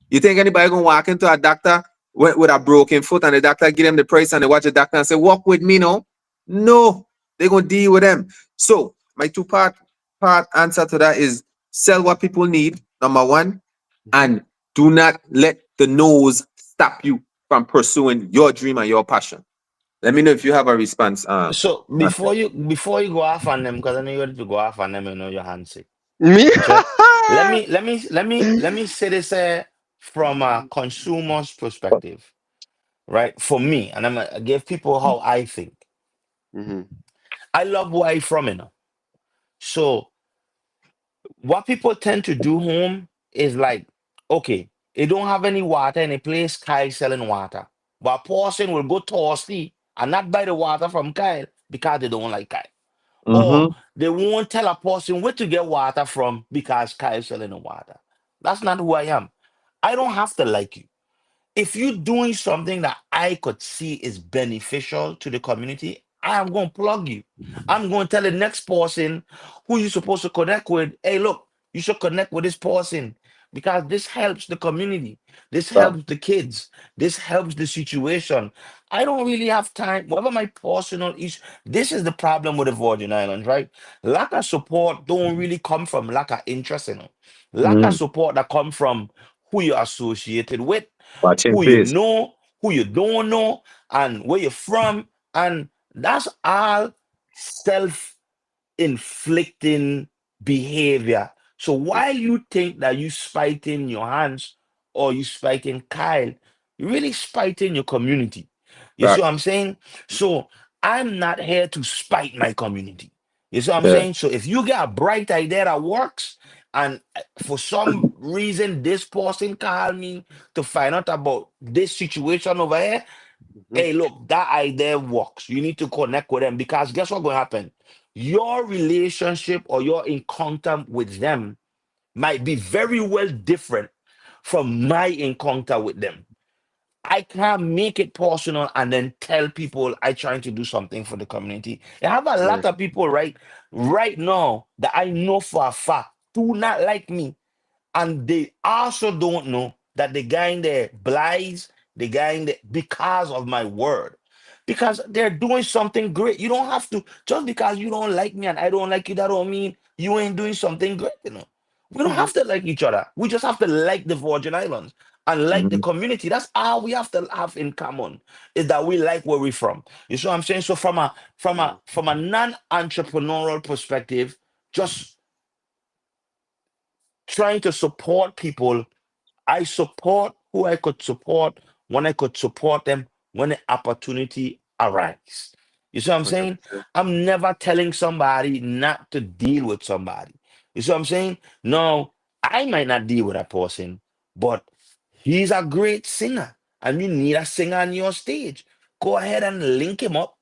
You think anybody gonna walk into a doctor with a broken foot and the doctor give them the price and they watch the doctor and say, walk with me, no? No, they gonna deal with them. So my two part answer to that is sell what people need, number one, Mhm. and do not let the nose stop you from pursuing your dream and your passion. Let me know if you have a response. So Answer. before you go off on them, because I know you're ready to go off on them, you know your Hansi. Me? So let me say this from a consumer's perspective, right? For me, and I'm gonna give people how I think. Hmm. I love where I from, you know. So What people tend to do home is like, okay, they don't have any water in a place, Kyle selling water. But a person will go thirsty and not buy the water from Kyle because they don't like Kyle. Or Mm-hmm. they won't tell a person where to get water from because Kyle selling the water. That's not who I am. I don't have to like you. If you're doing something that I could see is beneficial to the community, I'm going to plug you. I'm going to tell the next person who you're supposed to connect with, hey, look, you should connect with this person because this helps the community. This Fact. helps the kids. This helps the situation. I don't really have time. Whatever my personal issue, this is the problem with the Virgin Islands, right? Lack of support don't really come from lack of interest in them. Lack of Mm. support that come from who you're associated with, Watching who you face. know, who you don't know, and where you're from. And that's all self inflicting behavior. So while you think that you spiting your hands or you spiting Kyle, you're really spiting your community. You see Fact. what I'm saying? So I'm not here to spite my community. You see what I'm Yeah. saying? So if you get a bright idea that works, and for some reason this person call me to find out about this situation over here, Mhm. hey, look, that idea works. You need to connect with them because guess what's going to happen? Your relationship or your encounter with them might be very well different from my encounter with them. I can't make it personal and then tell people I trying to do something for the community. I have a Yeah. lot of people right now that I know for a fact do not like me, and they also don't know that the guy in there blies, the guy in there because of my word. Because they're doing something great. You don't have to, just because you don't like me and I don't like you, that don't mean you ain't doing something great. We don't Mhm. have to like each other. We just have to like the Virgin Islands and like the Mm-hmm. community. That's all we have to have in common, is that we like where we're from. You see what I'm saying? So Mhm. from a non-entrepreneurial perspective, just trying to support people, I support who I could support when I could support them when the opportunity arises. You see what I'm saying? 100%. I'm never telling somebody not to deal with somebody. You see what I'm saying? No, I might not deal with a person, but he's a great singer and you need a singer on your stage. Go ahead and link him up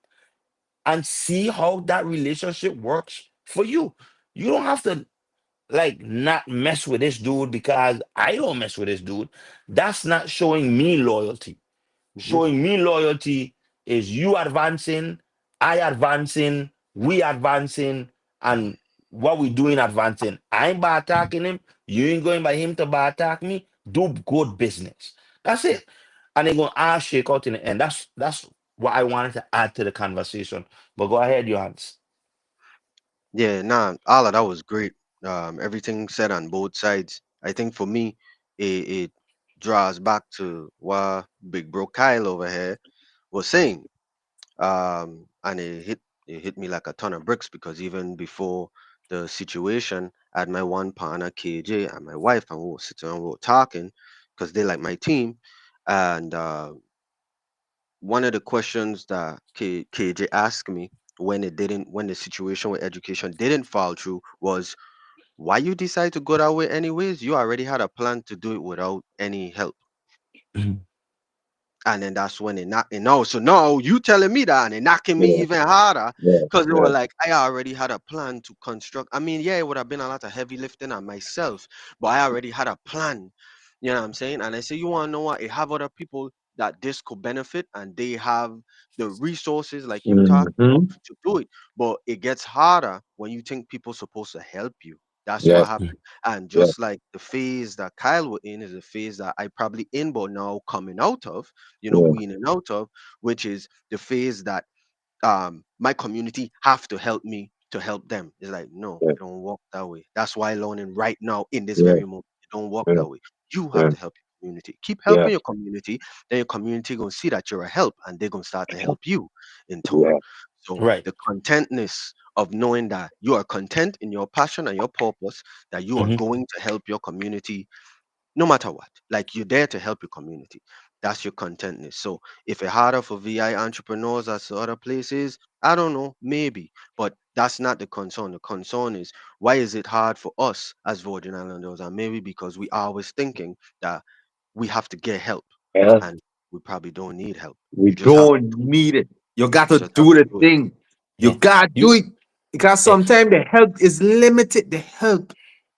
and see how that relationship works for you. You don't have to like not mess with this dude because I don't mess with this dude. That's not showing me loyalty. Mhm. Showing me loyalty is you advancing, I advancing, we advancing, and what we doing advancing. I ain't by attacking him. You ain't going by him to by attack me. Do good business. That's it. And they're gonna all shake out in the end. That's what I wanted to add to the conversation. But go ahead, Johannes. Yeah, nah, all of that was great. Everything said on both sides. I think for me, it draws back to what Big Bro Kyle over here was saying. And it hit me like a ton of bricks because even before the situation, I had my one partner KJ and my wife, and we were sitting and we were talking because they like my team. And one of the questions that KJ asked me when the situation with education didn't fall through was, why you decide to go that way anyways? You already had a plan to do it without any help. Mhm. And then that's when it knocked. And no, so no, you telling me that, and it knocking me Yeah. even harder Yeah. because they were Yeah. like, I already had a plan to construct. I mean, yeah, it would have been a lot of heavy lifting on myself, but I already had a plan. You know what I'm saying? And I say, you want to know what? It have other people that this could benefit, and they have the resources, like you talked about, Mm-hmm. to do it. But it gets harder when you think people supposed to help you. That's what Yes. happened. And Yeah. just like the phase that Kyle was in is a phase that I probably in, but now coming out of, Yeah. weaning out of, which is the phase that my community have to help me to help them. It's like, no, Yeah. it don't work that way. That's why learning right now in this Yeah. very moment, it don't work Yeah. that way. You have Yeah. to help your community. Keep Yeah. helping your community, then your community gonna see that you're a help, and they're gonna start to help you in turn. Yeah. So Right. the contentness of knowing that you are content in your passion and your purpose, that you are Hmm. going to help your community no matter what. Like, you're there to help your community. That's your contentness. So if it's harder for VI entrepreneurs as other places, I don't know, maybe. But that's not the concern. The concern is, why is it hard for us as Virgin Islanders? And maybe because we always thinking that we have to get help, Yeah. and we probably don't need help. We You just have to don't do it. need it. You got You to just have do to the do it. thing. You Yeah. got to do You it because yeah. sometimes the help is limited. The help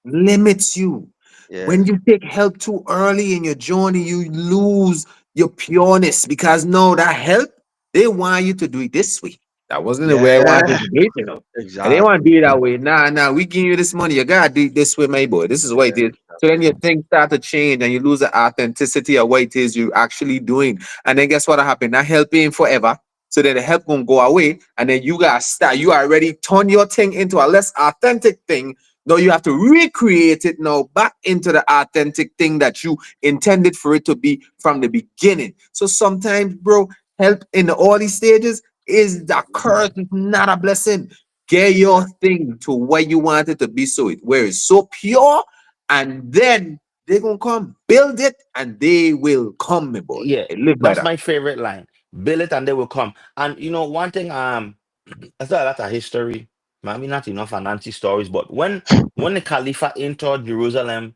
limits you. Yeah. When you take help too early in your journey, you lose your pureness because no, that help, they want you to do it this way. That wasn't the way I wanted Yeah. to do it, you know. I didn't want to Exactly. do it that way. Nah, we give you this money. You gotta do it this way, my boy. This is what it Yeah. is. So then your things start to change and you lose the authenticity of what it is you're actually doing. And then guess what happened? That help ain't forever. So then the help gonna go away, and then you gotta start. You already turn your thing into a less authentic thing. Now you have to recreate it now back into the authentic thing that you intended for it to be from the beginning. So sometimes, bro, help in the early stages is the curse, it's not a blessing. Get your Yeah. thing to where you want it to be, so it where it's so pure, and then they're gonna come build it and they will come, my boy. Yeah. I live by That's that. my favorite line. Build it and they will come. And you know, one thing, I saw a lot of history. Maybe not enough Anansi stories, but when the Caliph entered Jerusalem,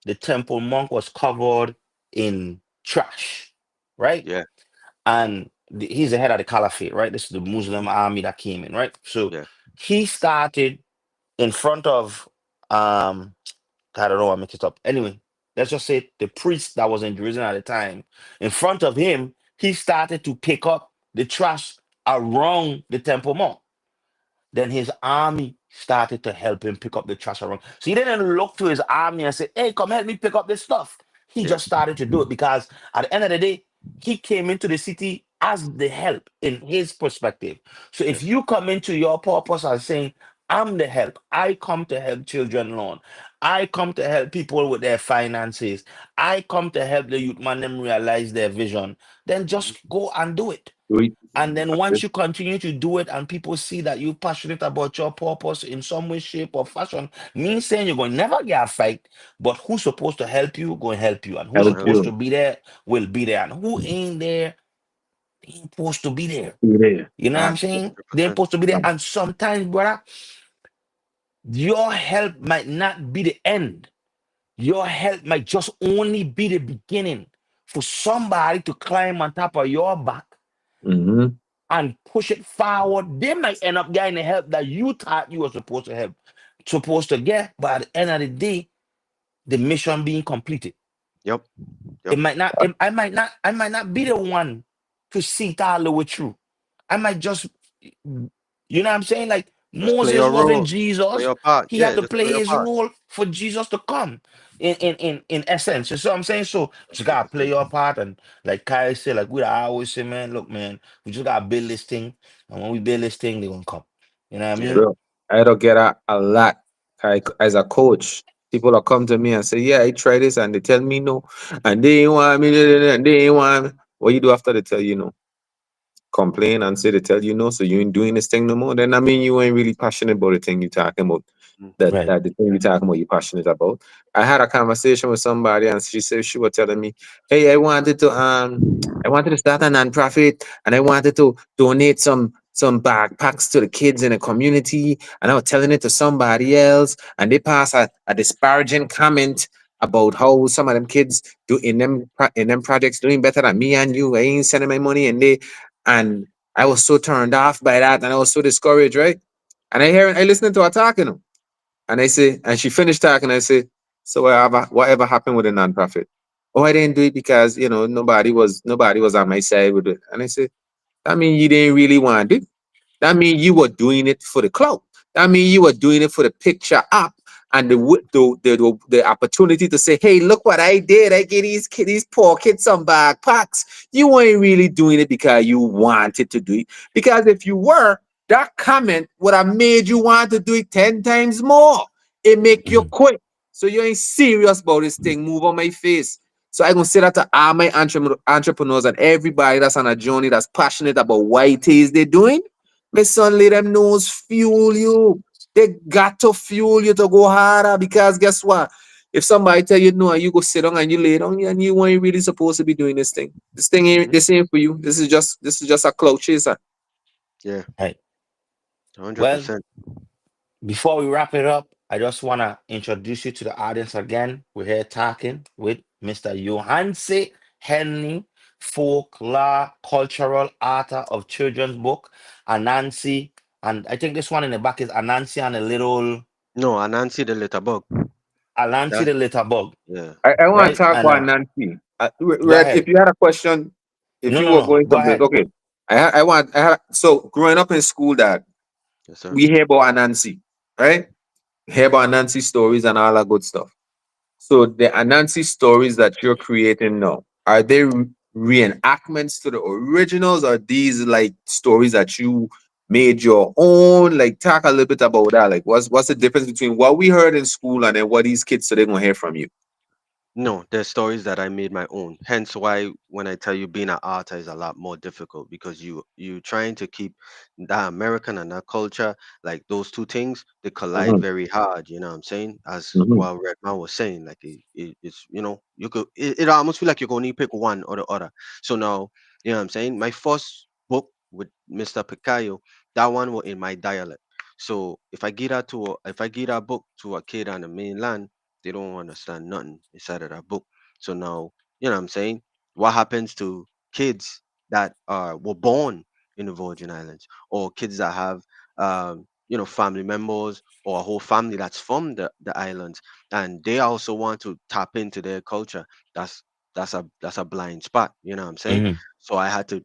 the temple monk was covered in trash, right? Yeah. And he's the head of the caliphate, right? This is the Muslim army that came in, right? So Yeah. he started in front of I don't know, I make it up. Anyway, let's just say the priest that was in Jerusalem at the time, in front of him, he started to pick up the trash around the temple mount. Then his army started to help him pick up the trash around. So he didn't look to his army and say, "Hey, come help me pick up this stuff." He Yeah. just started to do it because at the end of the day, he came into the city as the help in his perspective. So Yeah. if you come into your purpose as saying, "I'm the help. I come to help children learn. I come to help people with their finances. I come to help the youth man them realize their vision," then Mhm. just go and do it. Do it. And then That's once it. you continue to do it and people see that you're passionate about your purpose in some way, shape, or fashion, means saying you're going to never get a fight, but who's supposed to help you, going to help you. And who's Help Gonna help supposed you. to be there, will be there. And who ain't there, ain't supposed to be there. Be there. You know what I'm facts. saying? They ain't 100%. supposed to be there. Right. And sometimes, brother, your help might not be the end. Your help might just only be the beginning for somebody to climb on top of your back Mm-hmm. and push it forward. They might end up getting the help that you thought you were supposed to get, but at the end of the day, the mission being completed. Yep. It Yep. might not, I might not be the one to see it all the way through. I might just, you know what I'm saying? Like Just play Moses your was in role. Play Jesus, your part. he had Yeah. to Just play play your his part. role for Jesus to come in essence. You see what I'm saying? So just gotta play 100%. your part. And like Kai said, like we always say, man, look, man, we just gotta build this thing. And when we build this thing, they're gonna come. You know what I Yeah. mean? Bro, I don't get a lot. As a coach, people will come to me and say, "Yeah, I try this," and they tell me no, and they ain't want me, and they ain't want me. What you do after they tell you no? Complain and say they tell you no, so you ain't doing this thing no more. Then I mean you ain't really passionate about the thing you're talking about. Mhm. Right. That the thing you're talking about you're passionate about. I had a conversation with somebody and she said she was telling me, "Hey, I wanted to start a nonprofit and I wanted to donate some backpacks to the kids in the community, and I was telling it to somebody else and they pass a disparaging comment about how some of them kids do in them projects doing better than me and you. I ain't sending my money and I was so turned off by that and I was so discouraged, right? And I listening to her talking. And I say, and she finished talking. I say, so whatever happened with the nonprofit? Oh, I didn't do it because nobody was on my side with it. And I said, I mean, you didn't really want it. That means you were doing it for the clout. That means you were doing it for the picture up and the opportunity to say, "Hey, look what I did! I gave these poor kids some backpacks." You ain't really doing it because you wanted to do it. Because if you were, that comment would have made you want to do it 10 times more. It make you Mhm. quit. So you ain't serious about this thing. Move on my face. So I gonna say that to all my entrepreneurs and everybody that's on a journey that's passionate about what it is they're doing. My son, let them knows fuel you. They got to fuel you to go harder because guess what? If somebody tell you no and you go sit down and you lay down and you ain't really supposed to be doing this thing. This thing ain't Hmm. this ain't for you. This is just a clout chaser. Yeah, Right. hundred Well, percent. before we wrap it up, I just want to introduce you to the audience again. We're here talking with Mr. Yohance Henley, folklore, cultural author of children's book, Anansi. And I think this one in the back is Anansi and a little No, Anansi the little bug. Alansi That's the little bug, yeah. I want to right? talk And about Nancy. go Red, if ahead. you had a question, if No, you no, were no. going to Go build, ahead. okay. So growing up in school, that Yes, sir. we hear about Anansi, right? Hear about Anansi stories and all that good stuff. So the Anansi stories that you're creating now, are they reenactments to the originals? Or these like stories that you made your own? Like talk a little bit about that. Like what's the difference between what we heard in school and then what these kids today gonna hear from you? No, there's stories that I made my own. Hence why when I tell you being an artist is a lot more difficult because you trying to keep that American and that culture, like those two things, they collide Hmm. very hard, you know what I'm saying? As Hmm. well Redman was saying, like it's you could it almost feel like you're gonna pick one or the other. So now, you know what I'm saying? My first book with Mr. Picayo, that one was in my dialect. So if I give that book to a kid on the mainland, they don't understand nothing inside of that book. So now, you know what I'm saying? What happens to kids that were born in the Virgin Islands or kids that have family members or a whole family that's from the islands and they also want to tap into their culture. That's that's a blind spot, you know what I'm saying? Hmm. So I had to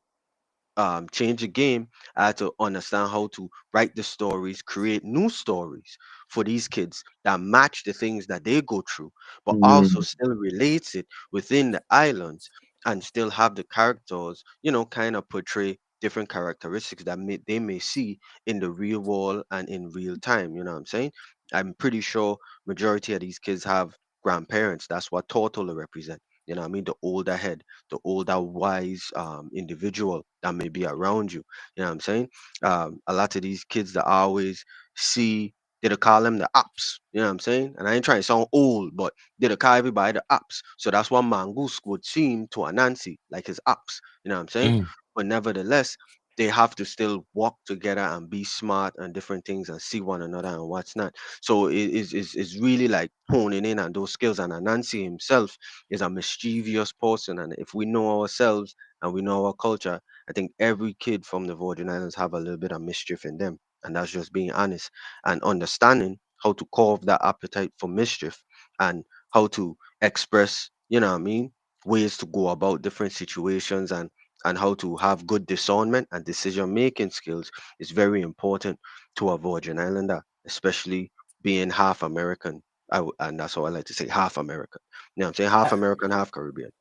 change the game. I had to understand how to write the stories, create new stories for these kids that match the things that they go through, but also Mm, still relates it within the islands and still have the characters, kind of portray different characteristics that they may see in the real world and in real time. You know what I'm saying? I'm pretty sure majority of these kids have grandparents. That's what Tortola represent. You know what I mean? The older head, the older wise individual that may be around you. You know what I'm saying? A lot of these kids that I always see, they call them the ops. You know what I'm saying? And I ain't trying to sound old, but they call everybody the ops. So that's what Mangus would seem to Anansi, like his ops. You know what I'm saying? Hmm. But nevertheless, they have to still walk together and be smart and different things and see one another and what's not. So it's really like honing in on those skills. And Anansi himself is a mischievous person. And if we know ourselves and we know our culture, I think every kid from the Virgin Islands have a little bit of mischief in them. And that's just being honest and understanding how to curb that appetite for mischief and how to express, you know what I mean, ways to go about different situations and how to have good discernment and decision making skills is very important to a Virgin Islander, especially being half American. And that's how I like to say half American. You know what I'm saying? Half American, half Caribbean.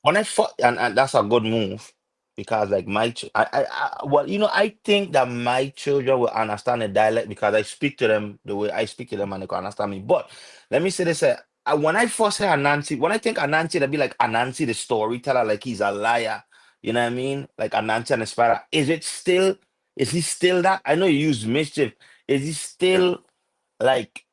When I fought, and that's a good move because, like, well, I think that my children will understand the dialect because I speak to them the way I speak to them and they can understand me. But let me say this: when I first hear Anansi, when I think Anansi, they'd be like Anansi, the storyteller, like he's a liar. You know what I mean? Like Anansi and the Spider. Is he still that? I know you use mischief. Is he Yeah. still like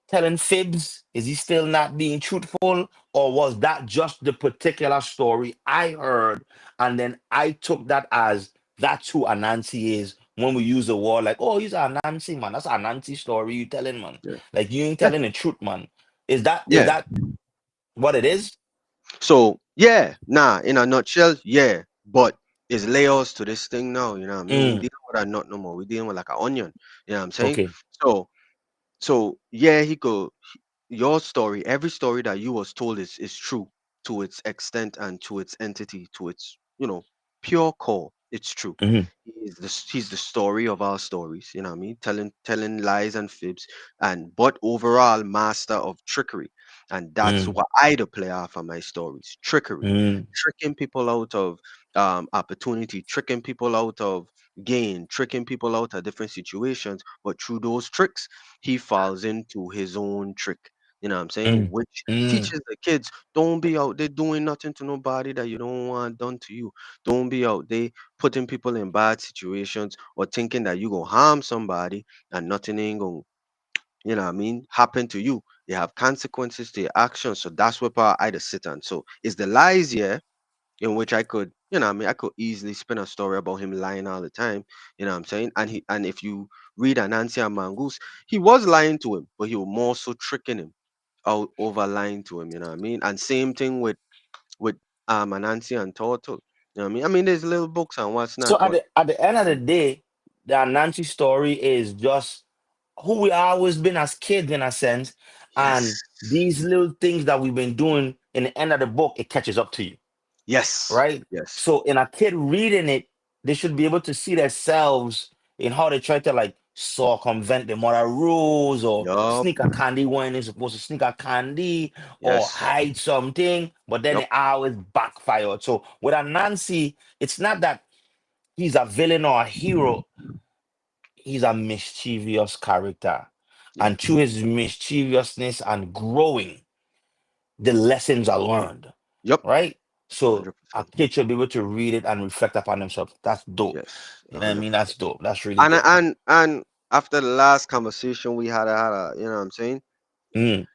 telling fibs? Is he still not being truthful? Or was that just the particular story I heard? And then I took that as that's who Anansi is when we use the word like, oh, he's a Anansi, man. That's a Anansi story you telling, man. Yeah. Like you ain't Yeah. telling the truth, man. Is Yeah. that what it is? So yeah, nah, in a nutshell, yeah. But there's layers to this thing now, you know what I mean? We ain't Mm, dealing with a nut no more. We dealing with like an onion. You know what I'm saying? okay. So yeah, your story, every story that you was told is true to its extent and to its entity, to its, pure core. It's true. Mm-hmm, He's the story of our stories, you know what I mean? Telling lies and fibs, and but overall master of trickery. And that's mm, what I do play off of my stories. Trickery. mm, Tricking people out of opportunity, tricking people out of gain, tricking people out of different situations. But through those tricks, he falls into his own trick. You know what I'm saying? mm, Which mm, teaches the kids, don't be out there doing nothing to nobody that you don't want done to you. Don't be out there putting people in bad situations or thinking that you gonna harm somebody and nothing ain't gonna, you know what I mean, happen to you. You have consequences to your actions. So that's where power I just sit on. So it's the lies here in which I could, I mean, I could easily spin a story about him lying all the time. You know what I'm saying? And if you read Anansi and Mongoose, he was lying to him, but he was more so tricking him out over lying to him. You know what I mean? And same thing with Anansi and Turtle. You know what I mean? I mean, there's little books and what's So not, but at the end of the day, the Nancy story is just who we always been as kids in a sense, and yes, these little things that we've been doing in the end of the book, it catches up to you, yes, right? yes, So in a kid reading it, they should be able to see themselves in how they try to like circumvent the moral rules or yup, sneak a candy when they're supposed to sneak a candy or yes, hide something, but then yup, it always backfired. So with a Nancy, it's not that he's a villain or a hero. He's a mischievous character. And through yes, his mischievousness and growing, the lessons are learned, yup, right? So a 100%. kid should be able to read it and reflect upon themselves. That's dope. Yes, You know what I mean? 100%. That's dope. That's really dope. And after the last conversation we had, you know what I'm saying? Mm.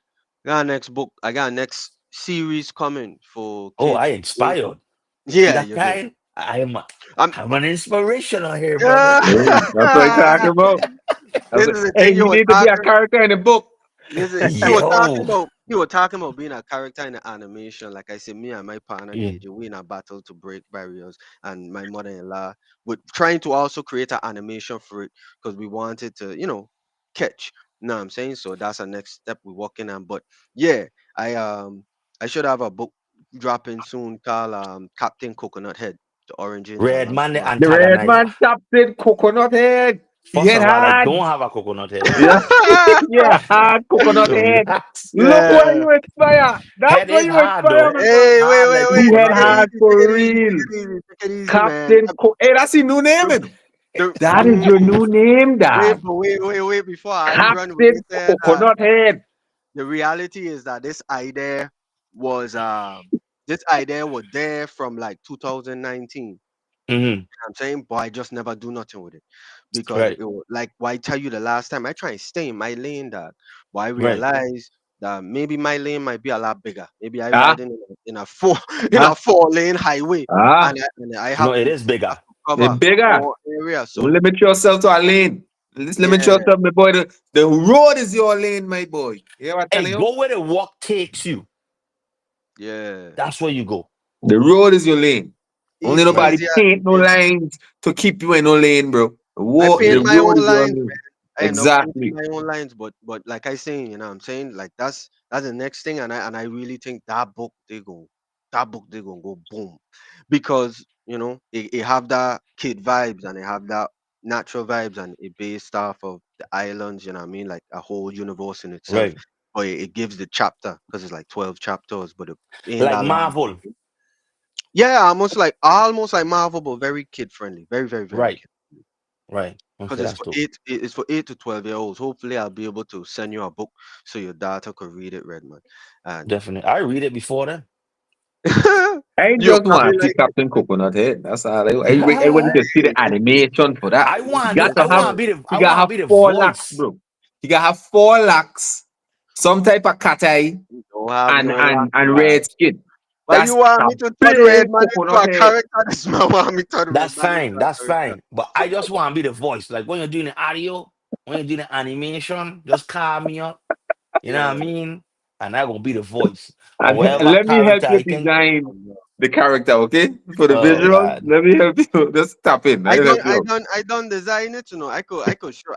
Got a next book. I got a next series coming for Oh, I kids. inspired. See Yeah, that you do. kind? I'm. I'm an inspirational here, brother. Hey, that's what I'm talking about. This is the Hey, thing you you were need to be a talking. character in the book. This is you were talking Yo. about. You were talking about being a character in the animation. Like I said, me and my partner Mm. KJ, we in a battle to break barriers, and my mother-in-law, we're trying to also create an animation for it because we wanted to, catch. You know what I'm saying? So that's the next step we're working on. But yeah, I um I should have a book dropping soon called Captain Coconut Head, the origins Red and Man the more. The red antagonizer. man captain coconut head. He First head of all, I hard. don't have a coconut head. Yeah, yeah, hard coconut head. Relax. Look where Yeah. you inspire. That's Head where is you hard inspire though. me, bro. Hey, wait, Hard wait, like wait. He head Take coconut. it hard easy. Take for it easy. real. Take it easy. Take it easy, man. Hey, that's his new name, The, you know. the, That is your mm, new name, wait, dog. but wait. Before I run with Captain this, Coconut Head. the reality is that was this idea was there from like 2019. Hmm. I'm saying, but I just never do nothing with it because Right, like why tell you the last time I try and stay in my lane, dog. But I right. realize that maybe my lane might be a lot bigger. Maybe I Ah, ride in a four in ah, a 4 lane highway, ah. and I No, have it to is bigger. They cover bigger. more area. Don't So limit yourself to a lane. Just limit yeah, yourself, my boy. The road is your lane, my boy. You hear what I'm Hey, telling you? go where the walk takes you. yeah, That's where you go. The road is your lane. Only easy, Right, nobody easy as paint no it is. lines to keep you in no lane, bro. The I paint right. my road own is your lines, lane. man. I end up painting Exactly. my own lines, but like I saying, you know what I'm saying? Like that's the next thing, and I really think that book they gonna go boom. Because, it have that kid vibes and it have that natural vibes and it based off of the islands, you know what I mean? Like a whole universe in itself. Right. But it gives the chapter because it's like 12 chapters, but it ain't Like that long. Marvel. Yeah, almost like Marvel, but very kid friendly. Very, very, very Right, kid. right. Because Okay, that's dope. it's for 8 to 12 year olds. Hopefully, I'll be able to send you a book so your daughter could read it, Redman. And Definitely. I read it before then. I you'll just want probably to see like it. Captain Coconut Head. That's all. I want to see the Hey, animation for that. He got to I have want to yeah. be the he got to have be the 4 locks, voice. bro. He got to have 4 locks, some type of cat eye, You don't have and no luck, and and dog. red skin. Why you That's want a me to turn big Redman into coconut a head. character? This man want me to turn That's Redman into fine. a That's character. fine. But I just want to be the voice. Like when you're doing the audio, when you're doing the animation, just call me up. You know what I Yeah. mean? And I gonna be the voice. Or And whatever let me help character you I think. design Um, the character, okay? For the Oh visuals, God. let me help you. Just tap in. I I'll don't, help you I out. don't, I don't design it.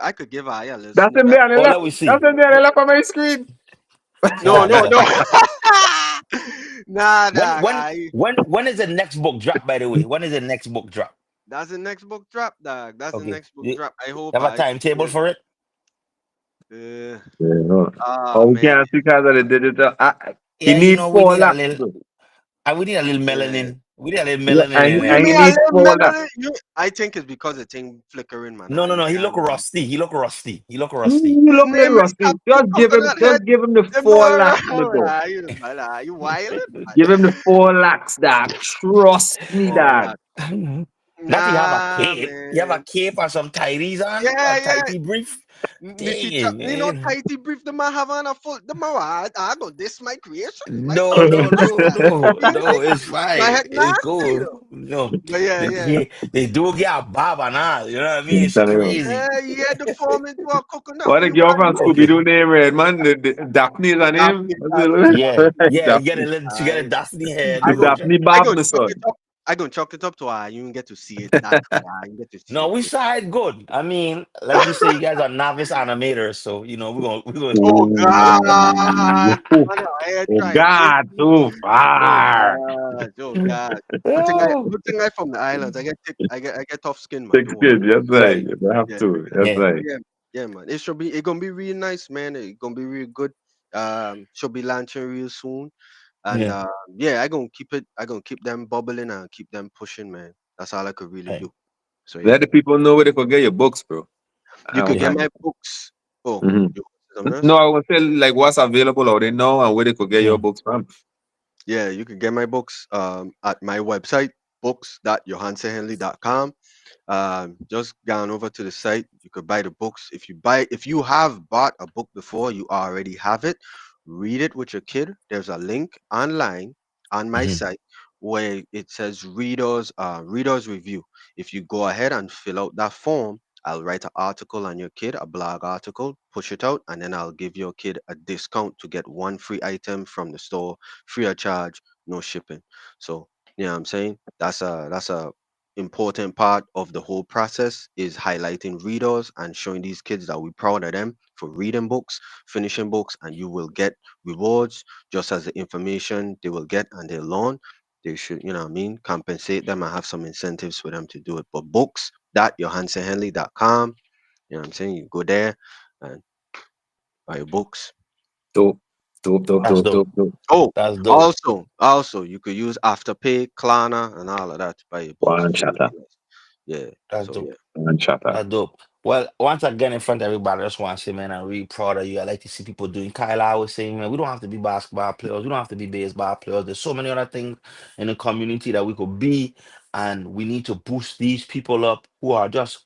I could give her a little That's him snippet. there on the Oh, let left. me That's see. him there on the left of my screen. No, no, no. Nah, when dog. when when is the next book drop, by the way? When is the next book drop? That's the next book drop, dog. That's the Okay. next book You drop. I hope have a I could timetable get. for it? Uh, Yeah, no. ah Oh, we man. can't see because of the digital. He Yeah, you need know, we four need a lakhs, little bro. we need a little Yeah. melanin. We need a little Yeah, melanin in You and there. he mean I need live 4 lakhs. melody? I think it's because the thing flickering, man. No, no, You no. He look can't. rusty. He look rusty. He look rusty. You look like Name is Rusty. Captain Coconut Head. Just give him the Them 4 lakhs, my dog. you, man, you wildin', man. Give him the 4 lakhs, dog. Trust me, Oh, dog. that. Not you have a Nah, cape. You have a man. cape or some tighties on, a Yeah, yeah. tighty brief. The teacher, Dang, you know, man. tighty brief, the man have on a full, the man, I go, this my creation, my No, culture, no, no, no, feel no. like It's my fine. head It's nasty, cool. though. No, But yeah, yeah. they do get a bob and all. You know what I mean? I'm It's telling you. crazy. He had to form into a coconut. What the You girl want from know? Scooby Okay. Doo name red man? Daphne is her name? Daphne, What's I it? know the Yeah, Daphne. yeah. You get a Daphne. little. You get a I, dusty head. I The go, Okay. Daphne I Bob, go my chuck it son. up. I go chuck it up to her. You get to see it that way. You get to see No, it. we saw it good. I mean, let's just say you guys are novice animators, so we're gonna. Oh God! Ooh. I know. I Oh tried. God, too Oh far. God! Oh God! Oh, Good thing I from the islands. I get tough skin, man. Thick Don't worry. skin, yes, right. right. You have Yeah, to. yeah, That's Yeah. right. yeah, yeah, man. It gonna be real nice, man. It gonna be real good. Should be launching real soon. And Yeah. yeah, I gonna keep it. I gonna keep them bubbling and keep them pushing, man. That's all I could really Right. do. So yeah, Let the people know where they could get your books, bro. you I could don't Yeah. get mind. my books. Oh, Mhm. you want something No, else? I would say like what's available out there now and where they could get your Yeah. books from. Yeah, you could get my books at my website, books.yohancehenley.com. Just gone over to the site. You could buy the books. If you have bought a book before, you already have it. Read it with your kid. There's a link online on my Hmm. site where it says readers review. If you go ahead and fill out that form, I'll write an article on your kid, a blog article, push it out, and then I'll give your kid a discount to get one free item from the store, free of charge, no shipping. So, you know what I'm saying? That's a important part of the whole process is highlighting readers and showing these kids that we're proud of them for reading books, finishing books, and you will get rewards just as the information they will get and they learn. They should, you know what I mean, compensate them and have some incentives for them to do it. But books.yohansenhenley.com, you know what I'm saying? You go there and buy your books. Dope, dope, dope, That's dope, dope. dope, dope. Oh, That's dope. also, you could use Afterpay, Klarna, and all of that to buy your books. One It's really chatter, nice. Yeah. That's So dope. yeah. one chatter. That's dope. Well, once again, in front of everybody, I just want to say, man, I'm really proud of you. I like to see people doing. Kyla was saying, man, we don't have to be basketball players. We don't have to be baseball players. There's so many other things in the community that we could be, and we need to boost these people up who are just,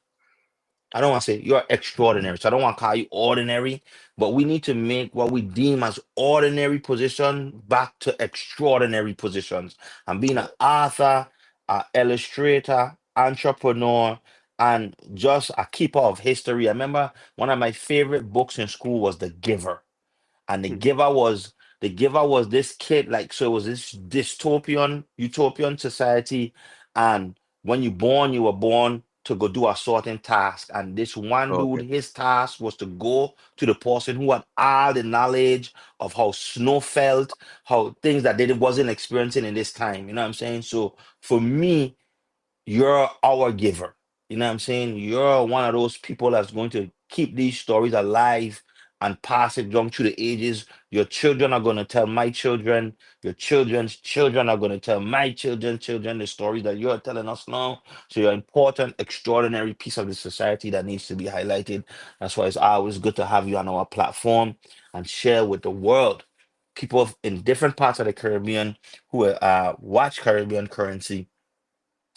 I don't want to say you're extraordinary. So I don't want to call you ordinary, but we need to make what we deem as ordinary position back to extraordinary positions. And being an Yeah. author, an illustrator, entrepreneur, and just a keeper of history. I remember one of my favorite books in school was The Giver, and the giver was this kid, like, so it was this dystopian utopian society, and when you born, you were born to go do a certain task, and this one dude, Okay. his task was to go to the person who had all the knowledge of how snow felt, how things that they wasn't experiencing in this time, you know what I'm saying? So for me, you're our giver. You know what I'm saying? You're one of those people that's going to keep these stories alive and pass it down through the ages. Your children are going to tell my children. Your children's children are going to tell my children the stories that you're telling us now. So you're an important, extraordinary piece of the society that needs to be highlighted. That's why it's always good to have you on our platform and share with the world. People in different parts of the Caribbean who watch Caribbean currency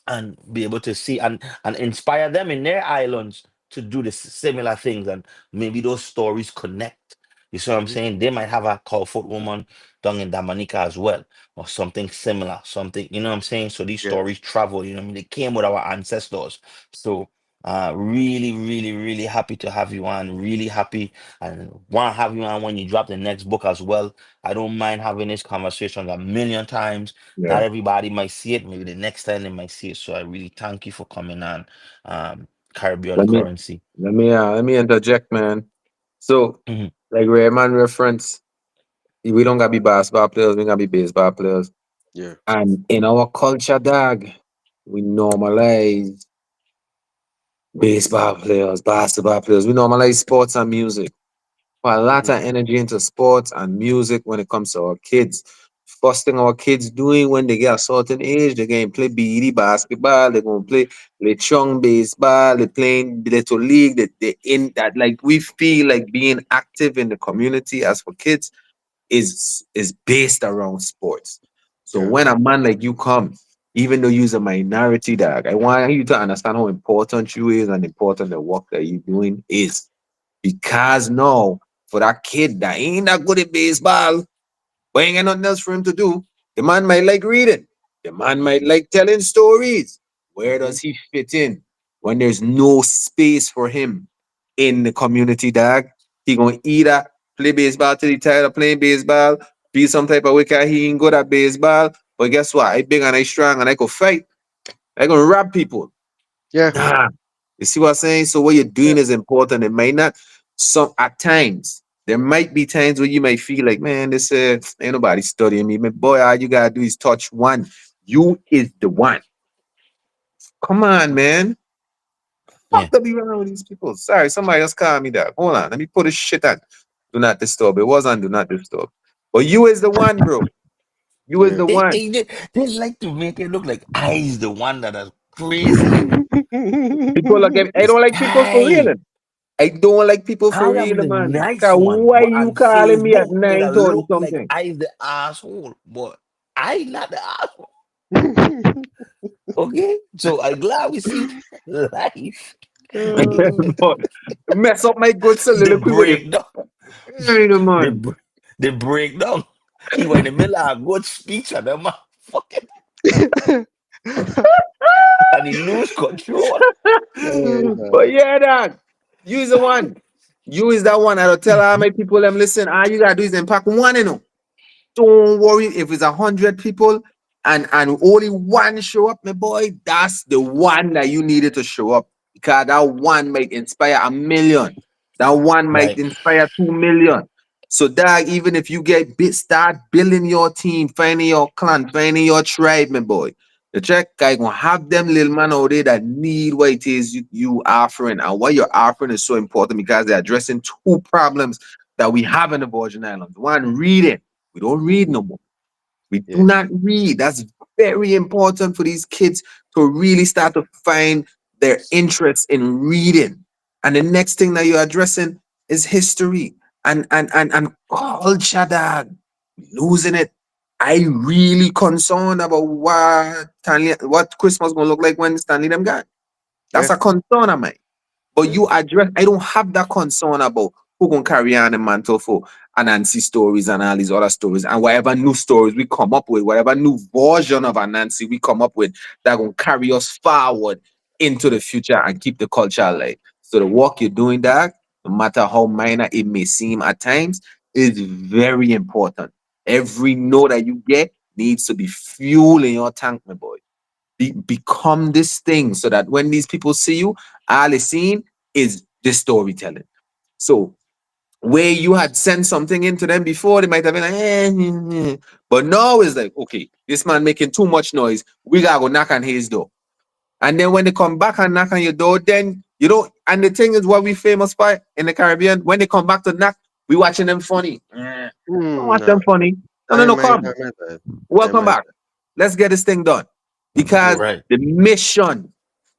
and be able to see and inspire them in their islands to do the similar things, and maybe those stories connect. You see what I'm Hmm. saying? They might have a call foot woman down in Dominica as well, or something similar, something, you know what I'm saying? So these Yeah. stories travel, you know what I mean? They came with our ancestors. So really, really, really happy to have you on. Really happy, and want to have you on when you drop the next book as well. I don't mind having this conversation a million times. Yeah. Not everybody might see it. Maybe the next time they might see it. So I really thank you for coming on, Caribbean Let me Currency. let me interject, man. So, Mhm. like Rayman reference, we don't gotta be basketball players, we gotta be baseball players. Yeah. And in our culture, dog, we normalize baseball players, basketball players. We normalize sports and music. Put a lot Hmm. of energy into sports and music when it comes to our kids. First thing our kids doing when they get a certain age, they're going to play BD basketball, they're going to play lechong baseball, they're playing little league, they in that, like, we feel like being active in the community as for kids is based around sports. So Yeah. when a man like you come, even though you're a minority dog, I want you to understand how important you is and important the work that you're doing is. Because no, for that kid that ain't that good at baseball, but ain't got nothing else for him to do. The man might like reading. The man might like telling stories. Where Mm-hmm. does he fit in when there's no space for him in the community, dog? He gonna either play baseball till he tired of playing baseball, be some type of wicked he ain't good at baseball. But guess what? I big and I strong and I could fight. I gonna rob people. Yeah. Nah. You see what I'm saying? So what you're Yeah. doing is important. It might not some at times. There might be times where you might feel like, man, this ain't nobody studying me. Man, boy, all you gotta do is touch one. You is the one. Come on, man. Yeah. Fuck to be around with these people. Sorry, somebody else called me that. Hold on. Let me put this shit on. Do not disturb. It was on do not disturb. But you is the one, bro. You is Yeah. the one. They like to make it look like I's the one that is crazy. People are getting I It's don't like people for I. real. I don't like people for I am real, the man. nice 'Cause one, why but you on calling me at Facebook, it'll 9:30 look like something? I's the asshole, but I not the asshole. Okay? So I'm glad we see life. But mess up my good The soliloquy with it. breakdown. Hey, the The, man. br- the breakdown. He was in the middle of a good speech and the man fucking and he lose control. Oh, man. But yeah, dog. You is the one. You is that one. I'll tell all my people them listen. All you gotta do is impact one, you know. Don't worry if it's 100 people and only one show up, my boy. That's the one that you needed to show up because that one might inspire 1 million. That one might Right, inspire 2 million. So, dog, even if you get start building your team, finding your clan, finding your tribe, my boy. The check guy gonna have them little man out there that need what it is you offering, and what you're offering is so important because they're addressing two problems that we have in the Virgin Islands. One, reading. We don't read Mm-hmm. no more. We do Yeah. not read. That's very important for these kids to really start to find their interest in reading. And the next thing that you're addressing is history and culture, dad. Losing it. I really concerned about what Christmas gonna look like when Stanley them got. That's Yeah. a concern of mine. But Yeah. you address, I don't have that concern about who gonna carry on the mantle for Anansi stories and all these other stories and whatever new stories we come up with, whatever new version of Anansi we come up with that gonna carry us forward into the future and keep the culture alive. So the work you're doing, that no matter how minor it may seem at times, is very important. Every note that you get needs to be fuel in your tank, my boy. Become this thing so that when these people see you, all they seeing is this storytelling. So where you had sent something into them before, they might have been like, but now it's like, okay, this man making too much noise. We gotta go knock on his door. And then when they come back and knock on your door, then you don't. And the thing is, what we famous for in the Caribbean, when they come back to knock, we watching them funny. Don't watch Nah. them funny. No, I no, no, mind. I come. mind that. I Welcome mind back. Let's get this thing done. Because right, the mission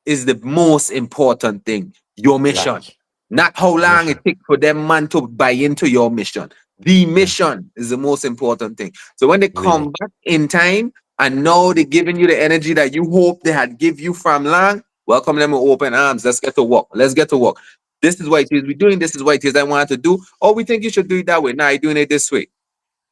is the most important thing. Your mission. right. Not how The long it mission. takes for them man to buy into your mission. The Mm, mission is the most important thing. So when they really. come back in time and now they're giving you the energy that you hope they had give you from long, welcome them with open arms. Let's get to work. Let's get to work. This is what it is we're doing. This is what it is I want to do. Or we think you should do it that way. Now you're doing it this way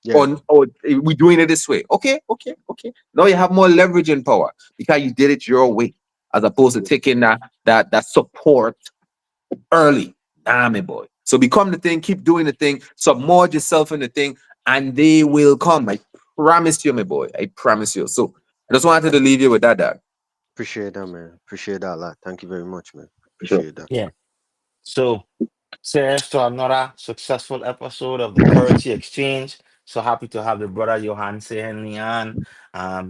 Yeah. or we doing it this way. Okay, okay, okay. Now you have more leverage and power because you did it your way, as opposed to taking that support early. Nah, my boy. So become the thing, keep doing the thing, submerge yourself in the thing, and they will come. I promise you, my boy. I promise you. So I just wanted to leave you with that, dad. Appreciate that, man. Appreciate that a lot. Thank you very much, man. Sure. Appreciate that. Yeah. So cheers to another successful episode of the Currency Exchange. So happy to have the brother Yohance Henley on.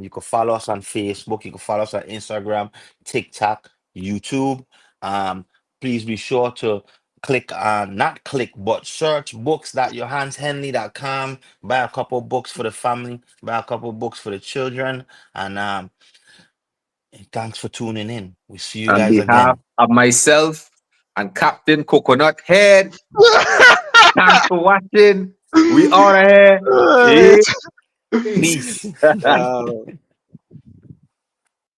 You can follow us on Facebook. You can follow us on Instagram, TikTok, YouTube. Um, Please be sure to click not click, but search books.johanneshenley.com. Buy a couple books for the family, buy a couple books for the children. And thanks for tuning in. We see you On guys behalf again. of myself and Captain Coconut Head, thanks for watching. We are here. Alright. Peace. Peace. Uh,